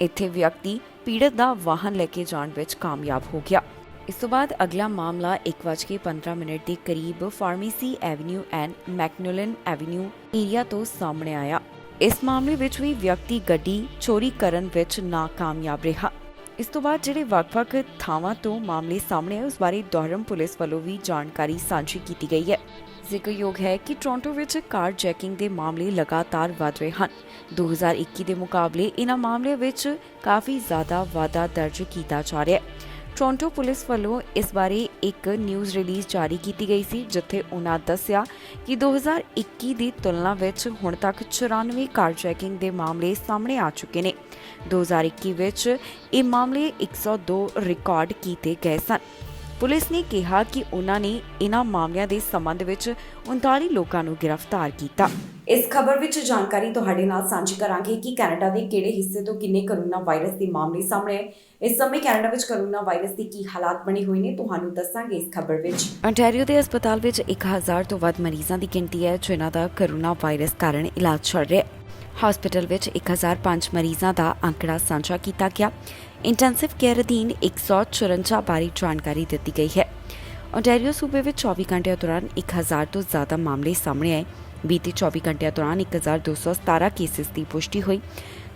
ਇੱਥੇ ਵਿਅਕਤੀ ਪੀੜਤ ਦਾ ਵਾਹਨ ਲੈ ਕੇ ਜਾਣ ਵਿੱਚ ਕਾਮਯਾਬ ਹੋ ਗਿਆ। ਇਸ ਤੋਂ ਬਾਅਦ ਅਗਲਾ ਮਾਮਲਾ 1:15 ਦੇ ਕਰੀਬ Pharmacy Avenue and McNicoll Avenue area ਤੋਂ ਸਾਹਮਣੇ ਆਇਆ। ਇਸ ਮਾਮਲੇ ਵਿੱਚ ਵੀ ਵਿਅਕਤੀ ਗੱਡੀ ਚੋਰੀ ਕਰਨ ਵਿੱਚ ਨਾਕਾਮਯਾਬ ਰਿਹਾ। ਇਸ ਤੋਂ ਬਾਅਦ ਜਿਹੜੇ ਵੱਖ-ਵੱਖ ਥਾਵਾਂ ਤੋਂ ਮਾਮਲੇ ਸਾਹਮਣੇ ਆਏ ਉਸ ਬਾਰੇ ਦੋਹਰਮ ਪੁਲਿਸ ਵੱਲੋਂ ਵੀ ਜਾਣਕਾਰੀ ਸਾਂਝੀ ਕੀਤੀ ਗਈ ਹੈ। ਜ਼ਿਕਰਯੋਗ ਹੈ ਕਿ ਟੋਰਾਂਟੋ ਵਿੱਚ ਕਾਰ ਚੈਕਿੰਗ ਦੇ ਮਾਮਲੇ ਲਗਾਤਾਰ ਵਧ ਰਹੇ ਹਨ। 2021 ਦੇ ਮੁਕਾਬਲੇ ਇਹਨਾਂ ਮਾਮਲਿਆਂ ਵਿੱਚ ਕਾਫੀ ਜ਼ਿਆਦਾ ਵਾਧਾ ਦਰਜ ਕੀਤਾ ਜਾ ਰਿਹਾ ਹੈ। ਟੋਰਾਂਟੋ ਪੁਲਿਸ ਵੱਲੋਂ ਇਸ ਬਾਰੇ ਇੱਕ ਨਿਊਜ਼ ਰਿਲੀਜ਼ ਜਾਰੀ ਕੀਤੀ ਗਈ ਸੀ ਜਿੱਥੇ ਉਹਨਾਂ ਦੱਸਿਆ ਕਿ 2021 ਦੀ ਤੁਲਨਾ ਵਿੱਚ ਹੁਣ ਤੱਕ 94 ਕਾਰ ਚੈਕਿੰਗ ਦੇ ਮਾਮਲੇ ਸਾਹਮਣੇ ਆ ਚੁੱਕੇ ਨੇ। 2021 ਵਿੱਚ ਇਹ ਮਾਮਲੇ 102 ਰਿਕਾਰਡ ਕੀਤੇ ਗਏ ਸਨ। ਪੁਲਿਸ ਨੇ ਕਿਹਾ ਕਿ ਉਹਨਾਂ ਨੇ ਇਹਨਾਂ ਮਾਮਲਿਆਂ ਦੇ ਸੰਬੰਧ ਵਿੱਚ 39 ਲੋਕਾਂ ਨੂੰ ਗ੍ਰਿਫਤਾਰ ਕੀਤਾ। ਇਸ ਖਬਰ ਵਿੱਚ ਜਾਣਕਾਰੀ ਤੁਹਾਡੇ ਨਾਲ ਸਾਂਝੀ ਕਰਾਂਗੇ ਕਿ ਕੈਨੇਡਾ ਦੇ ਕਿਹੜੇ ਹਿੱਸੇ ਤੋਂ ਕਿੰਨੇ ਕੋਰੋਨਾ ਵਾਇਰਸ ਦੇ ਮਾਮਲੇ ਸਾਹਮਣੇ ਆਏ। ਇਸ ਸਮੇਂ ਕੈਨੇਡਾ ਵਿੱਚ ਕੋਰੋਨਾ ਵਾਇਰਸ ਦੇ ਕੀ ਹਾਲਾਤ ਬਣੇ ਹੋਏ ਨੇ ਤੁਹਾਨੂੰ ਦੱਸਾਂਗੇ ਇਸ ਖਬਰ ਵਿੱਚ। ontario ਦੇ ਹਸਪਤਾਲ ਵਿੱਚ 1000 ਤੋਂ ਵੱਧ ਮਰੀਜ਼ਾਂ ਦੀ ਗਿਣਤੀ ਹੈ ਜਿਨ੍ਹਾਂ ਦਾ ਕੋਰੋਨਾ ਵਾਇਰਸ ਕਾਰਨ ਇਲਾਜ ਚੱਲ ਰਿਹਾ ਹੈ। ਹਸਪਤਾਲ ਵਿੱਚ 1005 ਮਰੀਜ਼ਾਂ ਦਾ ਅੰਕੜਾ ਸਾਂਝਾ ਕੀਤਾ ਗਿਆ। ਇੰਟੈਂਸਿਵ ਕੇਅਰ ਅਧੀਨ 154 ਬਾਰੇ ਜਾਣਕਾਰੀ ਦਿੱਤੀ ਗਈ ਹੈ। ontario ਸੂਬੇ ਵਿੱਚ 24 ਘੰਟਿਆਂ ਦੌਰਾਨ 1000 ਤੋਂ ਜ਼ਿਆਦਾ ਮਾਮਲੇ ਸਾਹਮਣੇ ਆਏ। ਬੀਤੇ 24 ਘੰਟਿਆਂ ਦੌਰਾਨ 1217 ਕੇਸਿਸ ਦੀ ਪੁਸ਼ਟੀ ਹੋਈ।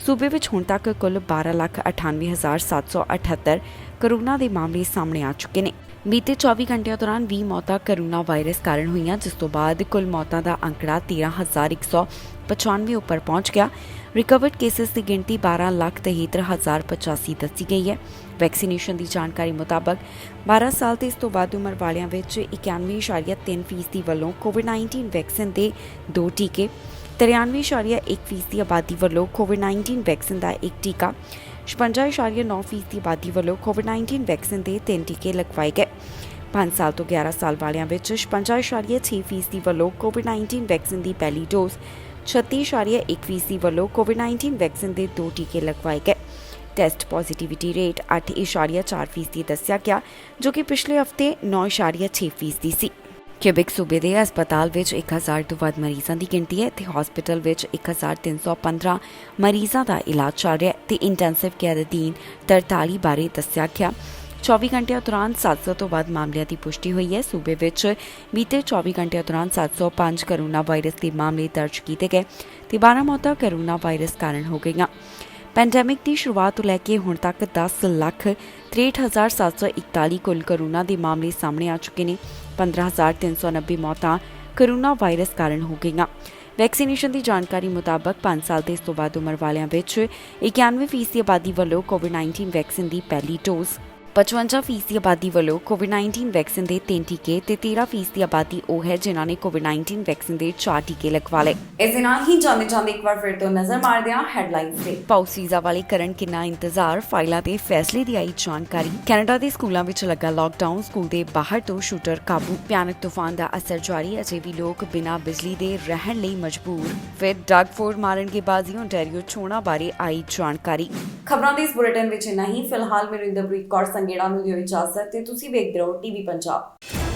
ਸੂਬੇ ਵਿੱਚ ਹੁਣ ਤੱਕ ਕੁੱਲ 12,98,778 ਕੋਰੋਨਾ ਦੇ ਮਾਮਲੇ ਸਾਹਮਣੇ ਆ ਚੁੱਕੇ ਨੇ। ਬੀਤੇ 24 ਘੰਟਿਆਂ ਦੌਰਾਨ 20 ਮੌਤਾਂ ਕੋਰੋਨਾ ਵਾਇਰਸ ਕਾਰਨ ਹੋਈਆਂ ਜਿਸ ਤੋਂ ਬਾਅਦ ਕੁੱਲ ਮੌਤਾਂ ਦਾ ਅੰਕੜਾ 13,195 ਉੱਪਰ ਪਹੁੰਚ ਗਿਆ। ਰਿਕਵਰਡ ਕੇਸਿਸ ਦੀ ਗਿਣਤੀ 12,73,085 ਦੱਸੀ ਗਈ ਹੈ। ਵੈਕਸੀਨੇਸ਼ਨ ਦੀ ਜਾਣਕਾਰੀ ਮੁਤਾਬਕ 12 ਸਾਲ ਤੇ ਇਸ ਤੋਂ ਵੱਧ ਉਮਰ ਵਾਲਿਆਂ ਵਿੱਚ 91.3% ਵੱਲੋਂ ਕੋਵਿਡ-19 ਵੈਕਸੀਨ ਦੇ 2 ਟੀਕੇ, 93.1% ਦੀ ਆਬਾਦੀ ਵੱਲੋਂ ਕੋਵਿਡ-19 ਵੈਕਸੀਨ ਦਾ 1 ਟੀਕਾ, 56.9% ਦੀ ਆਬਾਦੀ ਵੱਲੋਂ ਕੋਵਿਡ-19 ਵੈਕਸੀਨ ਦੇ 3 ਟੀਕੇ ਲਗਵਾਏ ਗਏ। 5 ਸਾਲ ਤੋਂ 11 ਸਾਲ ਵਾਲਿਆਂ ਵਿੱਚ 56.6% ਵੱਲੋਂ ਕੋਵਿਡ-19 ਵੈਕਸੀਨ ਦੀ ਪਹਿਲੀ ਡੋਜ਼, 36.1% ਵੱਲੋਂ ਕੋਵਿਡ-19 ਵੈਕਸੀਨ ਦੇ 2 ਟੀਕੇ ਲਗਵਾਏ ਗਏ। ਟੈਸਟ ਪੋਜ਼ਿਟਿਵਿਟੀ ਰੇਟ 8.4% ਦੱਸਿਆ ਗਿਆ ਜੋ ਕਿ ਪਿਛਲੇ ਹਫ਼ਤੇ 9.6% ਸੀ। ਕਿਊਬਿਕ ਸੂਬੇ ਦੇ ਹਸਪਤਾਲ ਵਿੱਚ 1000 ਤੋਂ ਵੱਧ ਮਰੀਜ਼ਾਂ ਦੀ ਗਿਣਤੀ ਹੈ ਤੇ ਹਸਪਤਾਲ ਵਿੱਚ 1315 ਮਰੀਜ਼ਾਂ ਦਾ ਇਲਾਜ ਚੱਲ ਰਿਹਾ ਤੇ ਇੰਟੈਂਸਿਵ ਕੇਅਰ ਅਧੀਨ 43 ਬਾਰੇ ਦੱਸਿਆ ਗਿਆ। 24 ਘੰਟਿਆਂ ਦੌਰਾਨ 700 ਤੋਂ ਵੱਧ ਮਾਮਲਿਆਂ ਦੀ ਪੁਸ਼ਟੀ ਹੋਈ ਹੈ। ਸੂਬੇ ਵਿੱਚ ਬੀਤੇ 24 ਘੰਟਿਆਂ ਦੌਰਾਨ 705 ਕੋਰੋਨਾ ਵਾਇਰਸ ਦੇ ਮਾਮਲੇ ਦਰਜ ਕੀਤੇ ਗਏ ਤੇ 12 ਮੌਤਾਂ ਕੋਰੋਨਾ ਵਾਇਰਸ ਕਾਰਨ ਹੋ ਗਈਆਂ। ਪੈਂਡੈਮਿਕ ਦੀ ਸ਼ੁਰੂਆਤ ਤੋਂ ਲੈ ਕੇ ਹੁਣ ਤੱਕ 10,63,741 ਕੁੱਲ ਕੋਰੋਨਾ ਦੇ ਮਾਮਲੇ ਸਾਹਮਣੇ ਆ ਚੁੱਕੇ ਨੇ। 15,390 ਮੌਤਾਂ ਕੋਰੋਨਾ ਵਾਇਰਸ ਕਾਰਨ ਹੋ ਗਈਆਂ। ਵੈਕਸੀਨੇਸ਼ਨ ਦੀ ਜਾਣਕਾਰੀ ਮੁਤਾਬਕ 5 ਸਾਲ ਤੇ ਇਸ ਤੋਂ ਵੱਧ ਉਮਰ ਵਾਲਿਆਂ ਵਿੱਚ 91% ਆਬਾਦੀ ਵੱਲੋਂ ਕੋਵਿਡ-19 ਵੈਕਸੀਨ ਦੀ ਪਹਿਲੀ ਡੋਜ਼, 55% ਆਬਾਦੀ ਵੱਲੋਂ ਕੋਵਿਡ-19 ਵੈਕਸੀਨ ਦੇ 3 ਟੀਕੇ ਤੇ 13% ਆਬਾਦੀ ਉਹ ਹੈ ਜਿਨ੍ਹਾਂ ਨੇ ਕੋਵਿਡ-19 ਵੈਕਸੀਨ ਦੇ 4 ਟੀਕੇ ਲਗਵਾ ਲਏ। ਇਸ ਦੇ ਨਾਲ ਹੀ ਜਾਂਦੇ ਇੱਕ ਵਾਰ ਫਿਰ ਤੋਂ ਨਜ਼ਰ ਮਾਰਦੇ ਹਾਂ ਹੈਡਲਾਈਨਸ ਤੇ। ਪਾਉਸ ਵੀਜ਼ਾ ਵਾਲੇ ਕਰਨ ਕਿੰਨਾ ਇੰਤਜ਼ਾਰ, ਫਾਈਲਾਂ ਦੇ ਫੈਸਲੇ ਦੀ ਆਈ ਜਾਣਕਾਰੀ। ਕੈਨੇਡਾ ਦੇ ਸਕੂਲਾਂ ਵਿੱਚ ਲੱਗਾ ਲਾਕਡਾਊਨ, ਸਕੂਲ ਦੇ ਬਾਹਰ ਤੋਂ ਸ਼ੂਟਰ ਕਾਬੂ। ਭਿਆਨਕ ਤੂਫਾਨ ਦਾ ਅਸਰ ਜਾਰੀ, ਅਜੇ ਵੀ ਲੋਕ ਬਿਨਾਂ ਬਿਜਲੀ ਦੇ ਰਹਿਣ ਲਈ ਮਜਬੂਰ। ਫਿਰ ਡਰੱਗ ਫੋਰਡ ਮਾਰਨਗੇ ਬਾਜ਼ੀ, ਓਨਟਾਰੀਓ ਚੋਣਾਂ ਬਾਰੇ ਆਈ ਜਾਣਕਾਰੀ। ਖਬਰਾਂ ਦੇ ਇਸ ਬੁਲੇਟਿਨ ਵਿੱਚ ਇੰਨਾ ਹੀ। ਫਿਲਹਾਲ ਮੈਨੂੰ ਇੰਦਰਪ੍ਰੀਤ ਕੌਰ ਸੰਗੇੜਾ ਨੂੰ ਦਿਓ ਇਜਾਜ਼ਤ ਤੇ ਤੁਸੀਂ ਵੇਖਦੇ ਰਹੋ ਟੀਵੀ ਪੰਜਾਬ।